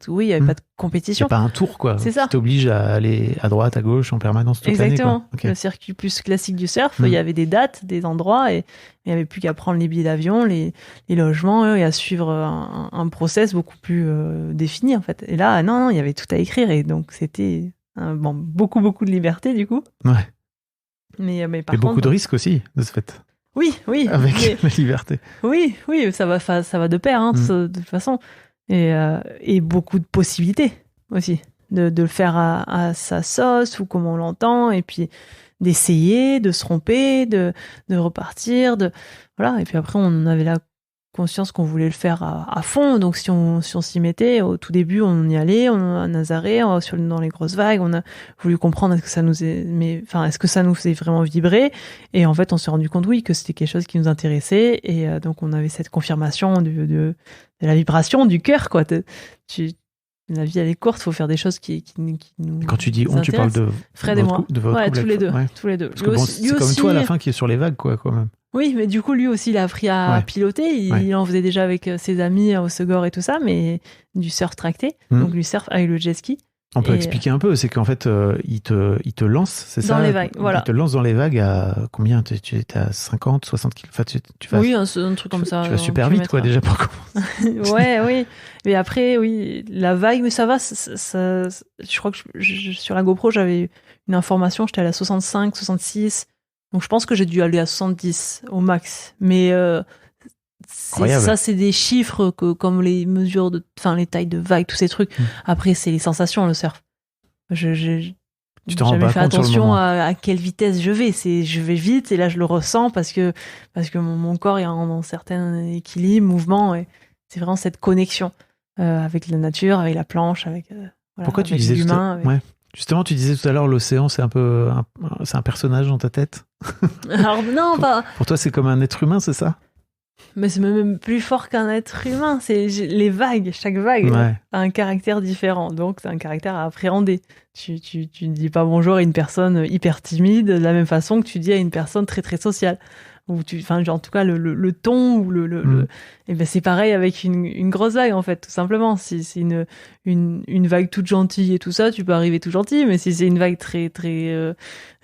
de compétition. Il n'y a pas un tour, quoi. C'est ça. Qui t'oblige à aller à droite, à gauche en permanence toute l'année. Exactement. Okay. Le circuit plus classique du surf, il y avait des dates, des endroits, et il n'y avait plus qu'à prendre les billets d'avion, les logements, et à suivre un process beaucoup plus défini, en fait. Et là, non, il y avait tout à écrire, et donc c'était beaucoup de liberté, du coup. Ouais. Mais par et contre, beaucoup de risques aussi, de ce fait. Oui. Avec la liberté. Oui, ça va de pair, de toute façon. Et beaucoup de possibilités aussi. De le faire à sa sauce ou comme on l'entend, et puis d'essayer, de se tromper, de repartir. Voilà. Et puis après, on avait la conscience qu'on voulait le faire à fond. Donc si on s'y mettait, au tout début, on y allait, à Nazaré, dans les grosses vagues, on a voulu comprendre est-ce que ça nous faisait vraiment vibrer. Et en fait, on s'est rendu compte, oui, que c'était quelque chose qui nous intéressait. Et donc, on avait cette confirmation de la vibration du cœur, quoi. La vie, elle est courte, il faut faire des choses qui nous. Quand tu dis on, tu parles de Fred et moi. De votre couple, tous les deux. Ouais. Tous les deux. Parce que c'est comme toi à la fin qui est sur les vagues, quoi, quand même. Oui, mais du coup, lui aussi, il a appris à piloter. Il en faisait déjà avec ses amis au Segor et tout ça, mais du surf tracté. Donc, lui surf avec le jet ski. On peut expliquer un peu, c'est qu'en fait, il te lance, c'est ça? Dans les vagues, voilà. Il te lance dans les vagues à combien? Tu étais à 50, 60 km? Enfin, tu vas, oui, un truc comme ça. Tu vas super vite, quoi, déjà, pour commencer. Oui. Mais après, oui, la vague, mais ça va. Je crois que sur la GoPro, j'avais une information, j'étais à la 65, 66. Donc, je pense que j'ai dû aller à 70 au max. Mais ça, c'est des chiffres comme les mesures les tailles de vagues, tous ces trucs. Après, c'est les sensations, le surf. Tu te rends pas fait compte attention à quelle vitesse je vais. Je vais vite et là, je le ressens parce que mon corps est en certain équilibre, mouvement. Et c'est vraiment cette connexion avec la nature, avec la planche, avec Pourquoi tu disais l'humain. Justement, tu disais tout à l'heure, l'océan, c'est c'est un personnage dans ta tête. Alors non, pas. Pour toi, c'est comme un être humain, c'est ça? Mais c'est même plus fort qu'un être humain. C'est les vagues. Chaque vague a un caractère différent. Donc, c'est un caractère à appréhender. Tu ne dis pas bonjour à une personne hyper timide de la même façon que tu dis à une personne très, très sociale. Ou en tout cas, le ton ou et ben, c'est pareil avec une grosse vague, en fait, tout simplement. Si c'est une vague toute gentille et tout ça, tu peux arriver tout gentil. Mais si c'est une vague très, très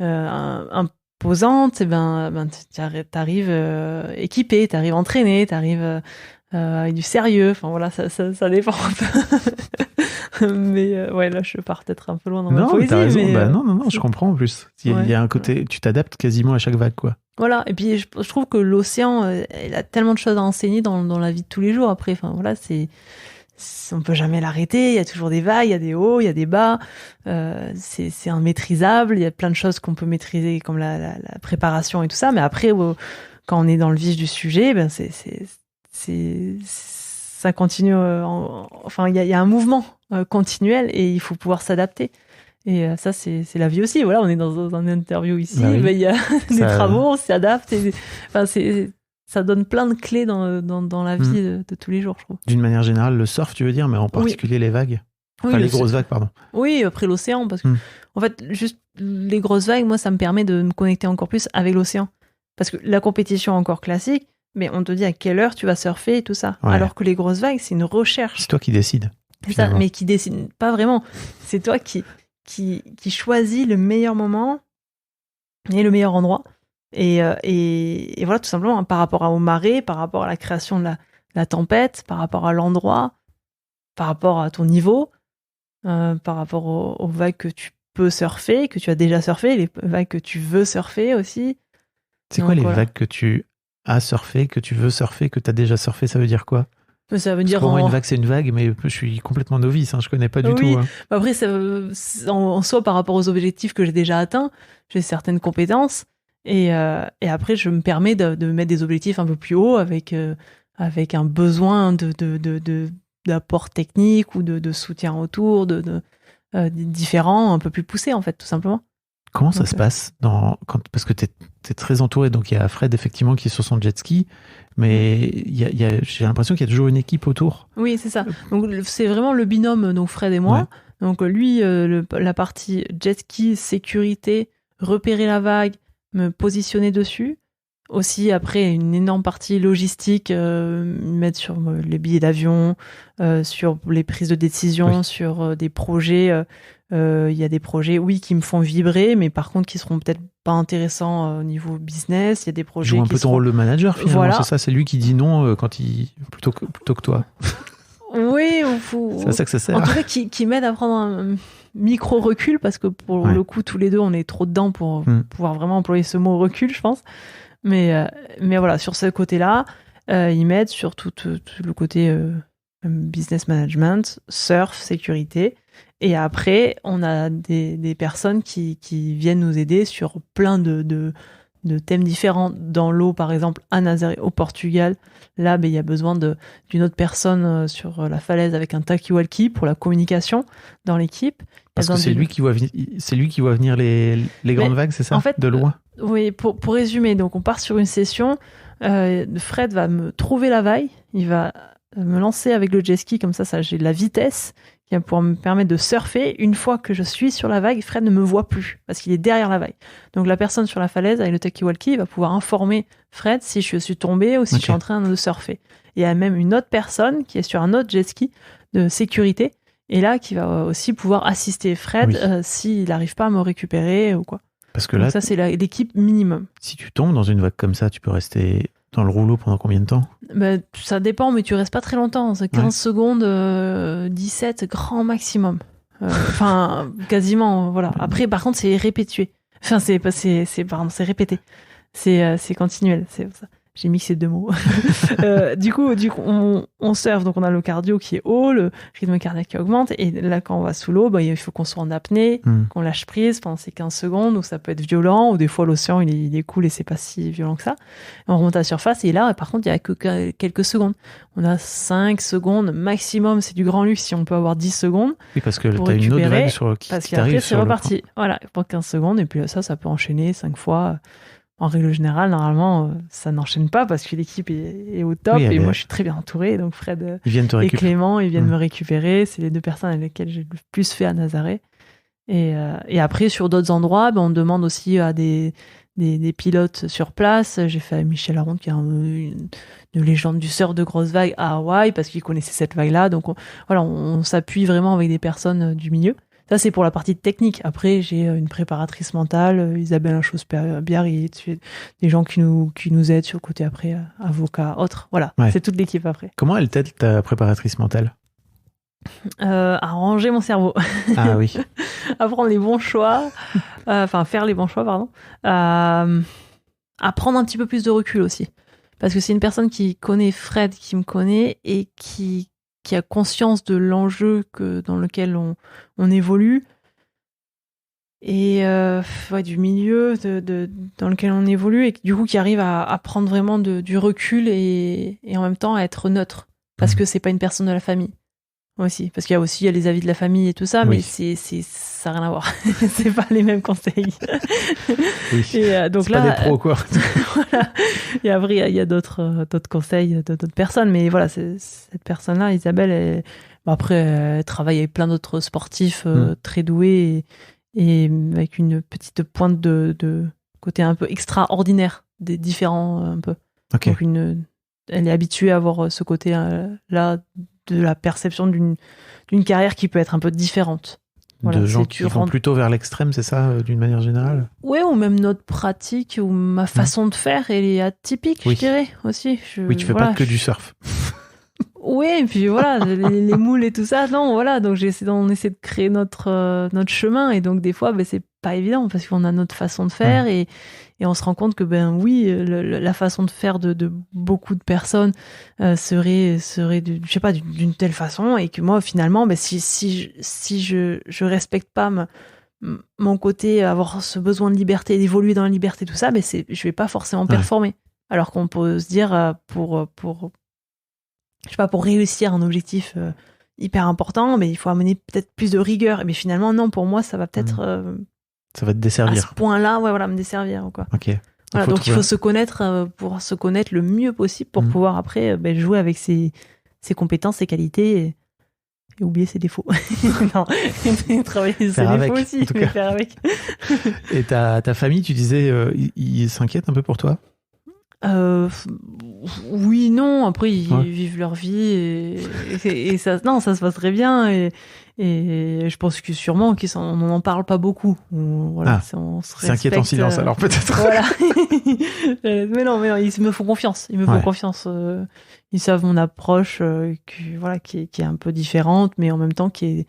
imposante, t'arrives équipé, t'arrives entraîné, t'arrives avec du sérieux. Enfin voilà, ça dépend un peu. Mais là, je pars peut-être un peu loin dans ma poésie. T'as raison. Mais, non, je comprends en plus. Il y a un côté, tu t'adaptes quasiment à chaque vague, quoi. Voilà, et puis je trouve que l'océan, il a tellement de choses à enseigner dans la vie de tous les jours. Après, enfin voilà, on peut jamais l'arrêter. Il y a toujours des vagues, il y a des hauts, il y a des bas. C'est immaîtrisable. Il y a plein de choses qu'on peut maîtriser, comme la préparation et tout ça. Mais après, quand on est dans le vif du sujet, ben ça continue. Il y a un mouvement continuel et il faut pouvoir s'adapter. Et ça, c'est la vie aussi. Voilà, on est dans une interview ici. Bah oui. Il y a des travaux, on s'adapte. Ça donne plein de clés dans la vie de tous les jours, je trouve. D'une manière générale, le surf, tu veux dire, mais en particulier les vagues. Enfin, les grosses vagues, pardon. Oui, après l'océan, parce que en fait, juste les grosses vagues, moi, ça me permet de me connecter encore plus avec l'océan. Parce que la compétition encore classique, mais on te dit à quelle heure tu vas surfer et tout ça. Ouais. Alors que les grosses vagues, c'est une recherche. C'est toi qui décides. C'est ça, mais qui décide pas vraiment. C'est toi qui choisit le meilleur moment et le meilleur endroit. Et voilà, tout simplement, par rapport aux marées, par rapport à la création de la tempête, par rapport à l'endroit, par rapport à ton niveau, par rapport aux vagues que tu peux surfer, que tu as déjà surfé, les vagues que tu veux surfer aussi. C'est quoi les vagues que tu à surfer, que tu veux surfer, que tu as déjà surfé, ça veut dire quoi? Ça veut dire pour moi, une vague, c'est une vague, mais je suis complètement novice, je connais pas du tout. Hein. Après, en soi, par rapport aux objectifs que j'ai déjà atteints, j'ai certaines compétences. Et après, je me permets de mettre des objectifs un peu plus hauts avec un besoin d'apport technique ou de soutien autour, différents, un peu plus poussés, en fait, tout simplement. Comment ça se passe parce que tu es très entouré, donc il y a Fred, effectivement, qui est sur son jet ski, mais j'ai l'impression qu'il y a toujours une équipe autour. Oui, c'est ça. Donc, c'est vraiment le binôme, donc Fred et moi. Ouais. Donc, lui, la partie jet ski, sécurité, repérer la vague, me positionner dessus. Aussi, après, une énorme partie logistique, mettre sur les billets d'avion, sur les prises de décision, sur des projets. Il y a des projets, qui me font vibrer, mais par contre, qui seront peut-être pas intéressants au niveau business. Il y a des projets qui joue un peu ton rôle de manager, finalement. Voilà. C'est ça, c'est lui qui dit non plutôt que toi. Oui, c'est à ça que ça sert. En tout cas, qui m'aide à prendre un micro-recul, parce que pour le coup, tous les deux, on est trop dedans pour pouvoir vraiment employer ce mot recul, je pense. Mais voilà, sur ce côté-là, ils m'aident sur tout le côté business management, surf, sécurité. Et après, on a des personnes qui viennent nous aider sur plein de thèmes différents. Dans l'eau, par exemple, à Nazaré, au Portugal, là, il y a besoin d'une autre personne sur la falaise avec un talkie-walkie pour la communication dans l'équipe. Parce que c'est lui qui voit venir les grandes vagues, c'est ça, en fait, de loin. Oui, pour résumer, donc on part sur une session. Fred va me trouver la vague, il va me lancer avec le jet ski, comme ça j'ai de la vitesse qui va pouvoir me permettre de surfer. Une fois que je suis sur la vague, Fred ne me voit plus parce qu'il est derrière la vague. Donc la personne sur la falaise avec le talkie-walkie va pouvoir informer Fred si je suis tombé ou si je suis en train de surfer. Et il y a même une autre personne qui est sur un autre jet ski de sécurité et là qui va aussi pouvoir assister Fred s'il n'arrive pas à me récupérer ou quoi. Parce que donc là, ça c'est l'équipe minimum. Si tu tombes dans une vague comme ça, tu peux rester dans le rouleau pendant combien de temps? Ça dépend, mais tu restes pas très longtemps. C'est 15 secondes, 17 grand maximum. Enfin, quasiment, voilà. Après, par contre, c'est répétué. Enfin, c'est répété. C'est continuel. C'est ça. J'ai mixé deux mots. Du coup, on surfe, donc on a le cardio qui est haut, le rythme cardiaque qui augmente, et là, quand on va sous l'eau, il faut qu'on soit en apnée, qu'on lâche prise pendant ces 15 secondes, où ça peut être violent, ou des fois l'océan, il est cool et c'est pas si violent que ça. Et on remonte à la surface, et là, par contre, il y a que quelques secondes. On a 5 secondes maximum, c'est du grand luxe si on peut avoir 10 secondes. Oui, parce que t'as une autre vague qui parce qu'après, c'est reparti. Voilà, pour 15 secondes, et puis ça peut enchaîner 5 fois. En règle générale, normalement, ça n'enchaîne pas parce que l'équipe est au top et moi, je suis très bien entouré. Donc, Fred et Clément, ils viennent me récupérer. C'est les deux personnes avec lesquelles j'ai le plus fait à Nazaré. Et après, sur d'autres endroits, on demande aussi à des pilotes sur place. J'ai fait Michel Aronde, qui est une légende du surf de grosses vagues à Hawaï parce qu'il connaissait cette vague-là. Donc, on s'appuie vraiment avec des personnes du milieu. Ça, c'est pour la partie technique. Après, j'ai une préparatrice mentale, Isabelle Inchos-Biarritz, des gens qui nous aident sur le côté après, avocats, autres. Voilà, c'est toute l'équipe après. Comment elle t'aide, ta préparatrice mentale ? À ranger mon cerveau. Ah oui. À prendre les bons choix, faire les bons choix, pardon. À prendre un petit peu plus de recul aussi. Parce que c'est une personne qui connaît Fred, qui me connaît et qui a conscience de l'enjeu dans lequel on évolue et du milieu dans lequel on évolue et du coup qui arrive à prendre vraiment du recul et en même temps à être neutre parce que c'est pas une personne de la famille aussi, parce qu'il y a les avis de la famille et tout ça, mais ça n'a rien à voir. C'est pas les mêmes conseils. Oui. Et donc c'est là, pas des pros, quoi. Voilà. Et après, il y a d'autres conseils d'autres personnes, mais voilà, cette personne-là, Isabelle, elle travaille avec plein d'autres sportifs très doués et avec une petite pointe de côté un peu extraordinaire, des différents un peu. Okay. Donc elle est habituée à avoir ce côté-là de la perception d'une carrière qui peut être un peu différente. Voilà, de gens qui vont plutôt vers l'extrême, c'est ça, d'une manière générale ? Oui, ou même notre pratique, ou ma façon de faire, elle est atypique, je dirais, aussi. Oui, tu fais pas que du surf. Oui, et puis voilà, les moules et tout ça, non, voilà. Donc on essaie de créer notre chemin, et donc des fois, c'est pas évident parce qu'on a notre façon de faire, et on se rend compte que oui, la façon de faire de beaucoup de personnes serait je sais pas, d'une telle façon, et que moi finalement, si je respecte pas mon côté, avoir ce besoin de liberté, d'évoluer dans la liberté, tout ça, je vais pas forcément performer. Alors qu'on peut se dire pour je sais pas, pour réussir un objectif hyper important, mais il faut amener peut-être plus de rigueur. Mais finalement, non, pour moi, ça va peut-être ça va te desservir. À ce point-là, me desservir, quoi. Ok. Voilà, donc il faut se connaître pour se connaître le mieux possible pour pouvoir après jouer avec ses compétences, ses qualités, et oublier ses défauts. Non, travailler ses défauts aussi, mais faire avec. Et ta famille, tu disais, ils s'inquiètent un peu pour toi? Oui, non. Après, ils vivent leur vie, et ça, non, ça se passe très bien, et je pense que sûrement on n'en parle pas beaucoup. Voilà, on se respecte. C'est inquiétant silence, alors peut-être. Voilà. mais non, ils me font confiance. Ils me font confiance. Ils savent mon approche, qui est un peu différente, mais en même temps qui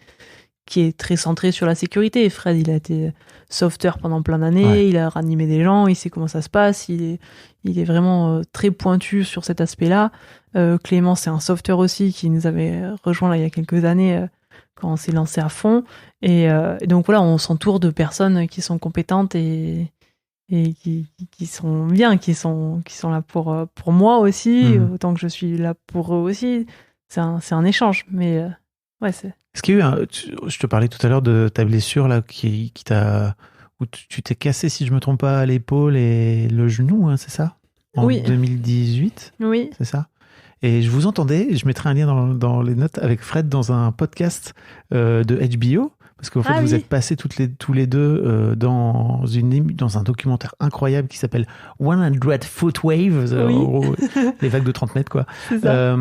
est très centrée sur la sécurité. Fred, il a été sauveteur pendant plein d'années, il a ranimé des gens, il sait comment ça se passe, il est vraiment très pointu sur cet aspect-là. Clément, c'est un sauveteur aussi qui nous avait rejoint là il y a quelques années quand on s'est lancé à fond. Et donc voilà, on s'entoure de personnes qui sont compétentes et qui sont bien, qui sont là pour moi aussi, autant que je suis là pour eux aussi. C'est un échange, mais c'est... Est-ce qu'il y a eu je te parlais tout à l'heure de ta blessure là qui t'a, où tu t'es cassé, si je me trompe pas, l'épaule et le genou, hein, c'est ça? En 2018. Oui. C'est ça. Et je vous entendais, je mettrai un lien dans les notes avec Fred dans un podcast de HBO, parce qu'en fait vous êtes passés tous les deux dans un documentaire incroyable qui s'appelle 100 Foot Waves, les vagues de 30 mètres, quoi. C'est ça.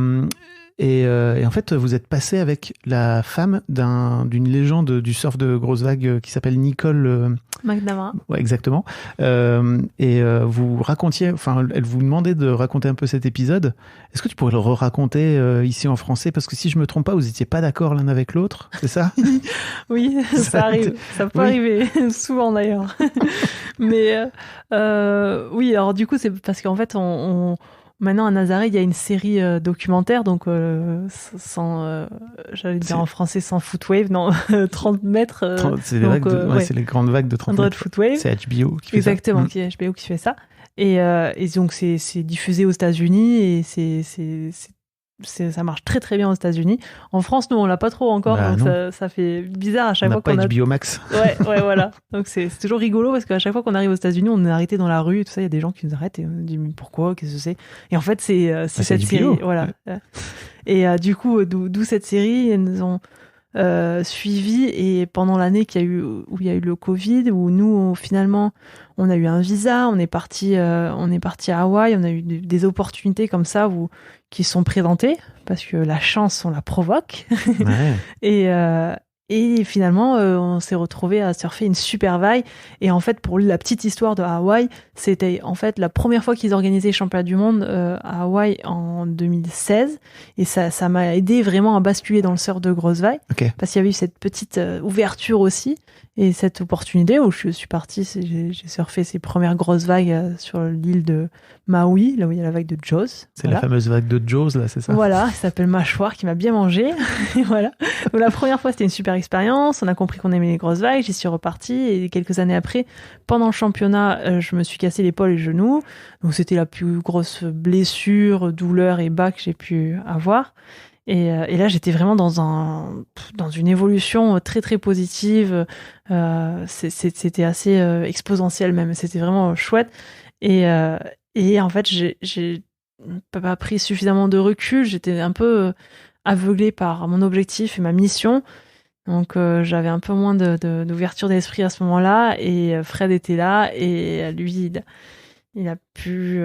Et en fait, vous êtes passé avec la femme d'une légende du surf de grosses vagues qui s'appelle Nicole McNamara. Ouais, exactement. Vous racontiez, elle vous demandait de raconter un peu cet épisode. Est-ce que tu pourrais le raconter ici en français? Parce que si je me trompe pas, vous n'étiez pas d'accord l'un avec l'autre, c'est ça? Oui, ça arrive. Ça peut arriver, souvent d'ailleurs. Mais oui, alors du coup, c'est parce qu'en fait, maintenant, à Nazaré, il y a une série documentaire, donc j'allais dire en français 100 foot wave, non, 30 mètres. C'est les grandes vagues de 30 mètres. Foot wave. C'est HBO qui fait Exactement, ça. c'est HBO qui fait ça. Et donc, c'est diffusé aux États-Unis, et ça marche très très bien aux États-Unis. En France, nous, on l'a pas trop encore, donc ça fait bizarre à chaque fois qu'on a pas HBO Max. Ouais, voilà. Donc c'est toujours rigolo parce qu'à chaque fois qu'on arrive aux États-Unis, on est arrêté dans la rue et tout ça. Il y a des gens qui nous arrêtent et on dit mais pourquoi, qu'est-ce que c'est? Et en fait, c'est cette série, voilà. Et du coup, d'où cette série, ils nous ont suivi, et pendant l'année où il y a eu le Covid, où nous finalement on a eu un visa, on est parti à Hawaï, on a eu des opportunités comme ça qui sont présentées parce que la chance on la provoque. Et finalement, on s'est retrouvé à surfer une super vague. Et en fait, pour la petite histoire de Hawaï, c'était en fait la première fois qu'ils organisaient les championnats du monde à Hawaï en 2016. Et ça m'a aidé vraiment à basculer dans le surf de grosse vague. Okay. Parce qu'il y avait eu cette petite ouverture aussi. Et cette opportunité où je suis partie, j'ai surfé ces premières grosses vagues sur l'île de Maui, là où il y a la vague de Jaws. C'est la fameuse vague de Jaws, là, c'est ça? Voilà, ça s'appelle Mâchoire, qui m'a bien mangé. Voilà. Donc, la première fois, c'était une super expérience. On a compris qu'on aimait les grosses vagues. J'y suis repartie. Et quelques années après, pendant le championnat, je me suis cassé l'épaule et le genou. Donc, c'était la plus grosse blessure, douleur et bas que j'ai pu avoir. Et là, j'étais vraiment dans une évolution très, très positive. C'était assez exponentiel même. C'était vraiment chouette. Et en fait, j'ai pas pris suffisamment de recul. J'étais un peu aveuglée par mon objectif et ma mission. Donc, j'avais un peu moins d'ouverture d'esprit à ce moment-là. Et Fred était là. Et lui, il a pu...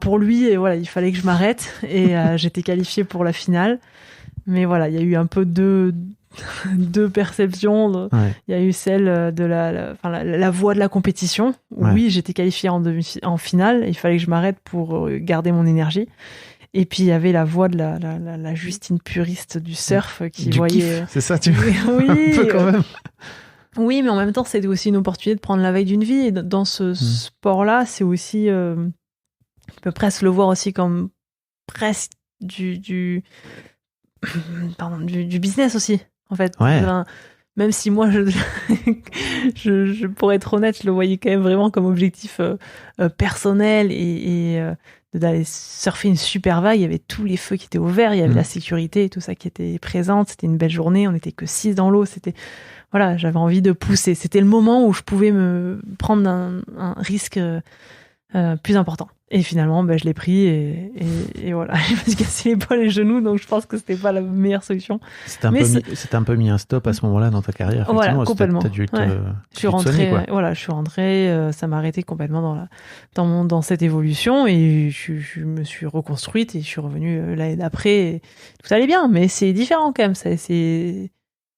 pour lui, et voilà, il fallait que je m'arrête. Et j'étais qualifiée pour la finale. Mais voilà, il y a eu un peu deux perceptions. Il y a eu celle de la voie de la compétition. Où oui, j'étais qualifiée en finale. Il fallait que je m'arrête pour garder mon énergie. Et puis il y avait la voix de la Justine puriste du surf qui du voyait. Kiff, c'est ça, tu oui, un peu quand même. Oui, mais en même temps, c'était aussi une opportunité de prendre la veille d'une vie. Et dans ce sport-là, c'est aussi, on peut presque le voir aussi comme presque du business aussi, en fait. Ouais. Même si moi, je pourrais être honnête, je le voyais quand même vraiment comme objectif personnel et d'aller surfer une super vague. Il y avait tous les feux qui étaient ouverts, il y avait la sécurité et tout ça qui était présente. C'était une belle journée, on n'était que 6 dans l'eau. Voilà, j'avais envie de pousser. C'était le moment où je pouvais me prendre un risque plus important. Et finalement, je l'ai pris et voilà, je me suis cassé l'épaule et les genoux, donc je pense que c'était pas la meilleure solution. C'était un peu mis un stop à ce moment-là dans ta carrière. Voilà, complètement. T'as dû je suis rentrée, ça m'a arrêté complètement dans cette évolution et je me suis reconstruite et je suis revenue l'année d'après. Et tout allait bien, mais c'est différent quand même.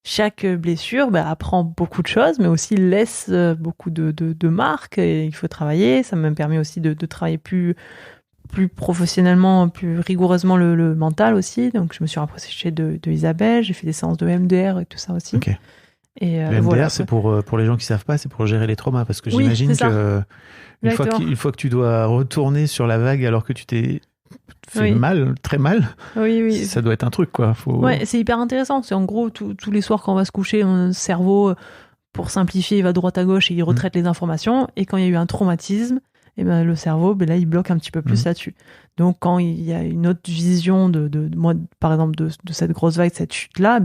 Chaque blessure apprend beaucoup de choses, mais aussi laisse beaucoup de marques. Et il faut travailler. Ça m'a permis aussi de travailler plus professionnellement, plus rigoureusement le mental aussi. Donc, je me suis rapprochée de Isabelle. J'ai fait des séances de MDR et tout ça aussi. Ok. Et le MDR, c'est pour les gens qui savent pas, c'est pour gérer les traumas. Parce que j'imagine que une fois que tu dois retourner sur la vague alors que tu t'es fait mal, très mal. Oui. Ça doit être un truc, quoi. Ouais, c'est hyper intéressant. C'est en gros, tous les soirs quand on va se coucher, le cerveau, pour simplifier, il va droite à gauche et il retraite les informations. Et quand il y a eu un traumatisme, le cerveau, là, il bloque un petit peu plus là-dessus. Donc, quand il y a une autre vision de moi, par exemple, de cette grosse vague, de cette chute-là,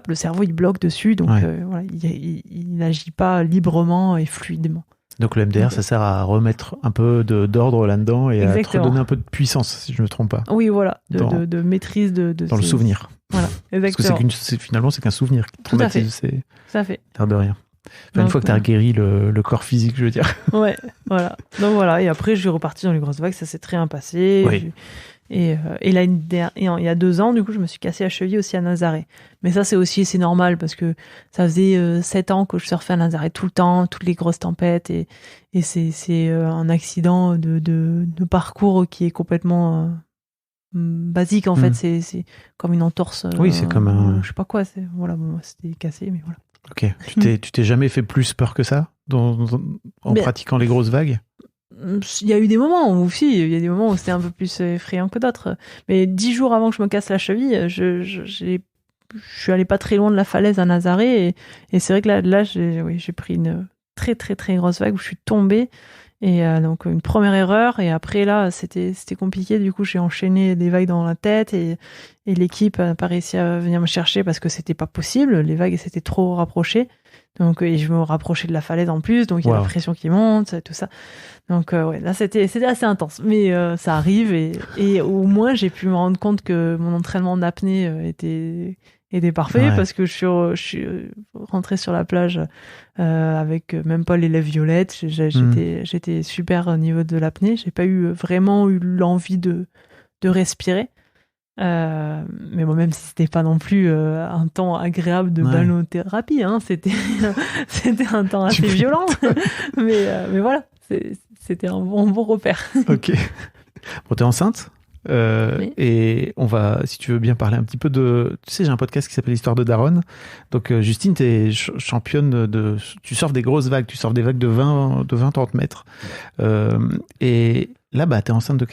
le cerveau, il bloque dessus. Donc, voilà, il n'agit pas librement et fluidement. Donc le MDR, ça sert à remettre un peu d'ordre là-dedans et à te redonner un peu de puissance, si je ne me trompe pas. Oui, voilà, de maîtrise dans le souvenir. Voilà, exactement. Parce que finalement, c'est qu'un souvenir qui te traumatise. Tout à fait. L'air de rien. Une fois que tu as guéri le corps physique, je veux dire. Ouais, voilà. Donc voilà, et après, je suis reparti dans les grosses vagues, ça s'est très bien passé. Oui. Et il y a 2 ans, du coup, je me suis cassé la cheville aussi à Nazaré. Mais ça, c'est normal parce que ça faisait 7 ans que je surfais à Nazaré tout le temps, toutes les grosses tempêtes. Et c'est un accident de parcours qui est complètement basique, en fait. C'est comme une entorse. Oui, c'est comme un... Je sais pas quoi. Voilà, bon, c'était cassé, mais voilà. Ok. Tu t'es jamais fait plus peur que ça en pratiquant les grosses vagues? Il y a eu des moments où c'était un peu plus effrayant que d'autres. Mais 10 jours avant que je me casse la cheville, je suis allée pas très loin de la falaise à Nazaré. Et c'est vrai que là j'ai pris une très très très grosse vague où je suis tombée. Et donc une première erreur. Et après là, c'était compliqué. Du coup, j'ai enchaîné des vagues dans la tête. Et l'équipe n'a pas réussi à venir me chercher parce que c'était pas possible. Les vagues s'étaient trop rapprochées. Donc, et je me rapprochais de la falaise en plus. Donc, il y a la pression qui monte, tout ça. Donc, là, c'était assez intense. Mais ça arrive et au moins, j'ai pu me rendre compte que mon entraînement en apnée était parfait parce que je suis rentrée sur la plage avec même pas les lèvres violettes. J'étais super au niveau de l'apnée. J'ai pas vraiment eu l'envie de respirer. Mais moi, même si c'était pas non plus un temps agréable de balnéothérapie, hein, c'était un temps assez violent. mais voilà, c'était un bon repère. Ok. Bon, t'es enceinte et on va, si tu veux bien parler un petit peu de... Tu sais, j'ai un podcast qui s'appelle Histoire de Daronne. Donc, Justine, t'es championne tu surfes des grosses vagues, tu surfes des vagues de 20-30 mètres. Et là, t'es enceinte de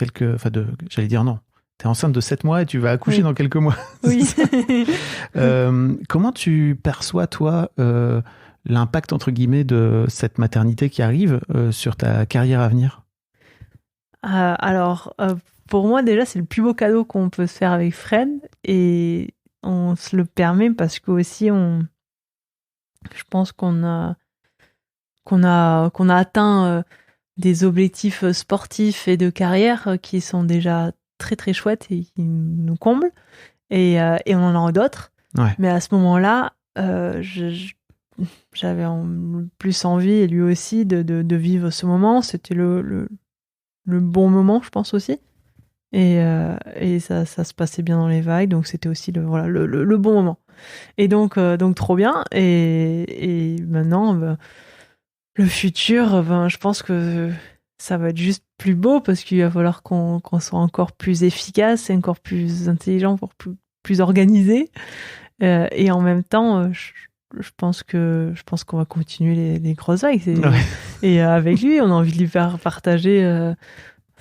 j'allais dire non. T'es enceinte de 7 mois et tu vas accoucher dans quelques mois. Oui. Comment tu perçois, toi, l'impact, entre guillemets, de cette maternité qui arrive sur ta carrière à venir? Alors, pour moi, déjà, c'est le plus beau cadeau qu'on peut se faire avec Fred. Et on se le permet parce que aussi, je pense qu'on a atteint des objectifs sportifs et de carrière qui sont déjà très très chouettes et qui nous comblent. Et on en a d'autres. Ouais. Mais à ce moment-là, j'avais plus envie, et lui aussi, de vivre ce moment. C'était le bon moment, je pense aussi. Et ça se passait bien dans les vagues, donc c'était aussi le bon moment. Et donc trop bien. Et maintenant, le futur, je pense que ça va être juste plus beau parce qu'il va falloir qu'on soit encore plus efficace, et encore plus intelligent, encore plus organisé. Et en même temps, je pense qu'on va continuer les grosses vagues. Et avec lui, on a envie de lui faire partager,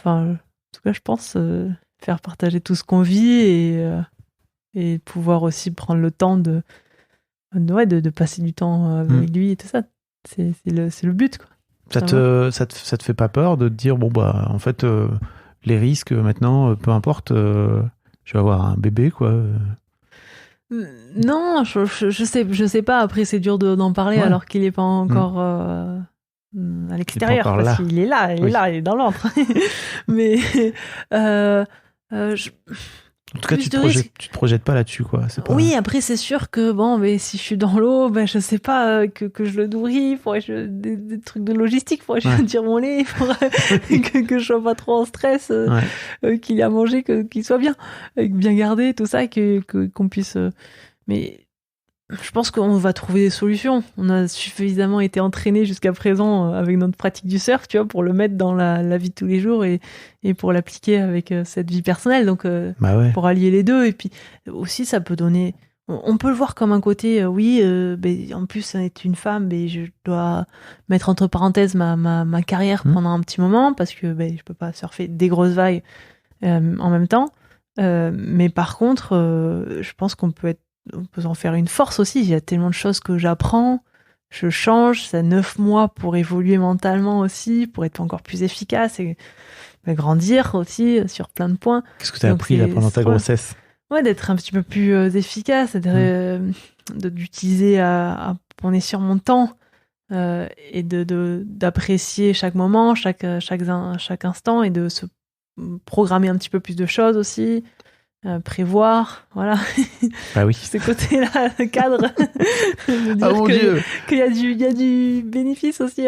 en tout cas, je pense, faire partager tout ce qu'on vit et pouvoir aussi prendre le temps de passer du temps avec lui et tout ça. C'est le but, quoi. Ça te fait pas peur de te dire, bon, bah, en fait, les risques, maintenant, peu importe, je vais avoir un bébé, quoi. Non, je sais pas. Après, c'est dur d'en parler alors qu'il est pas encore à l'extérieur. Parce qu'il est là, il est dans l'antre. Mais en tout cas, tu te projettes pas là-dessus, quoi. C'est pas... Oui, après, c'est sûr que mais si je suis dans l'eau, je sais pas, que je le nourris, des trucs de logistique, faudrait que je tire mon lait, que je sois pas trop en stress, qu'il ait à manger, qu'il soit bien gardé, tout ça, qu'on puisse. Mais je pense qu'on va trouver des solutions. On a suffisamment été entraînés jusqu'à présent avec notre pratique du surf, tu vois, pour le mettre dans la vie de tous les jours et pour l'appliquer avec cette vie personnelle. Donc, pour allier les deux. Et puis aussi, ça peut donner. On peut le voir comme un côté, en plus, être une femme, je dois mettre entre parenthèses ma carrière pendant un petit moment parce que je peux pas surfer des grosses vagues en même temps. Mais par contre, je pense on peut en faire une force aussi. Il y a tellement de choses que j'apprends, je change. Ça 9 mois pour évoluer mentalement aussi, pour être encore plus efficace et grandir aussi sur plein de points. Qu'est-ce que tu as appris là pendant ta grossesse ? D'être un petit peu plus efficace, d'utiliser à bon escient mon temps et d'apprécier chaque moment, chaque instant et de se programmer un petit peu plus de choses aussi. Prévoir, voilà. Ah oui. Ce côté-là, le cadre. Ah mon Dieu. Qu'il y a du bénéfice aussi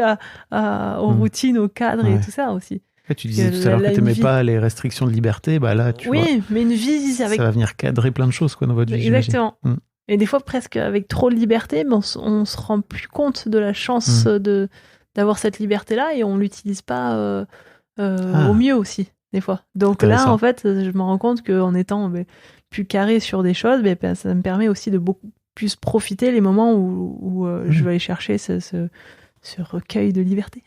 aux routines, au cadre et tout ça aussi. Tu disais tout à l'heure que tu n'aimais pas les restrictions de liberté, là, tu vois. Oui, mais une vie avec... Ça va venir cadrer plein de choses, quoi, dans votre vie. Exactement. Et des fois, presque avec trop de liberté, on se rend plus compte de la chance d'avoir cette liberté-là et on l'utilise pas au mieux aussi. Des fois. Donc là, en fait, je me rends compte qu'en étant plus carré sur des choses, ça me permet aussi de beaucoup plus profiter les moments où je vais aller chercher ce recueil de liberté.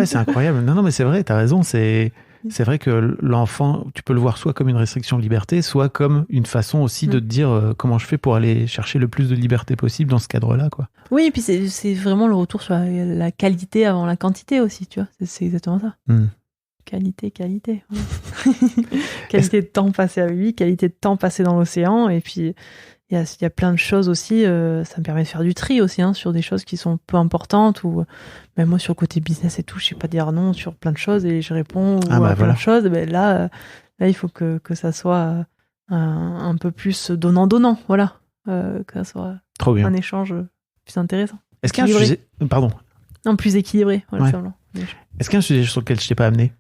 C'est incroyable. Non, mais c'est vrai, t'as raison. C'est vrai que l'enfant, tu peux le voir soit comme une restriction de liberté, soit comme une façon aussi de te dire comment je fais pour aller chercher le plus de liberté possible dans ce cadre-là, quoi. Oui, et puis c'est vraiment le retour sur la qualité avant la quantité aussi, tu vois. C'est exactement ça. Qualité. Qualité de temps passé avec lui, qualité de temps passé dans l'océan. Et puis, il y a plein de choses aussi. Ça me permet de faire du tri aussi, sur des choses qui sont peu importantes. Ou même moi, sur le côté business et tout, je sais pas dire non sur plein de choses et je réponds à plein de choses. Là, il faut que ça soit un peu plus donnant-donnant. Voilà. Que ça soit trop bien. Un échange plus intéressant. Est-ce qu'il y a un sujet... Pardon. Non, plus équilibré. Voilà, Est-ce qu'il y a un sujet sur lequel je t'ai pas amené,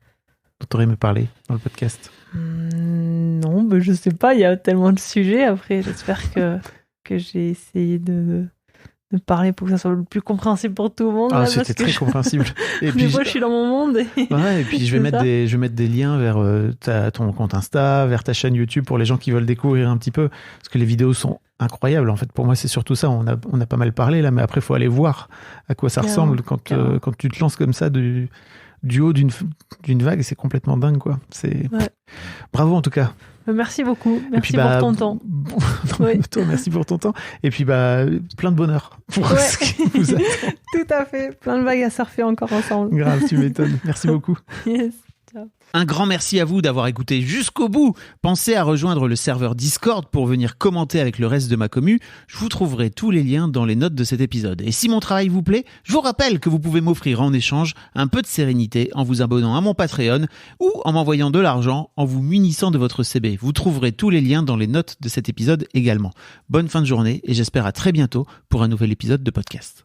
dont tu aurais aimé parler dans le podcast? Non, je sais pas, il y a tellement de sujets. Après, j'espère que j'ai essayé de parler pour que ça soit le plus compréhensible pour tout le monde. C'était très compréhensible. Et puis, moi, je suis dans mon monde. Et puis, je vais mettre des liens vers ton compte Insta, vers ta chaîne YouTube pour les gens qui veulent découvrir un petit peu. Parce que les vidéos sont incroyables. En fait, pour moi, c'est surtout ça. On a pas mal parlé là, mais après, il faut aller voir à quoi ça ressemble quand tu te lances comme ça du haut d'une vague, c'est complètement dingue, quoi. Bravo en tout cas. Merci beaucoup. Merci pour ton temps. Merci pour ton temps. Et puis plein de bonheur pour ce qui vous attend. Tout à fait. Plein de vagues à surfer encore ensemble. Grave, tu m'étonnes. Merci beaucoup. Yes. Ciao. Un grand merci à vous d'avoir écouté jusqu'au bout. Pensez à rejoindre le serveur Discord pour venir commenter avec le reste de ma commu. Je vous trouverai tous les liens dans les notes de cet épisode. Et si mon travail vous plaît, je vous rappelle que vous pouvez m'offrir en échange un peu de sérénité en vous abonnant à mon Patreon ou en m'envoyant de l'argent en vous munissant de votre CB. Vous trouverez tous les liens dans les notes de cet épisode également. Bonne fin de journée et j'espère à très bientôt pour un nouvel épisode de podcast.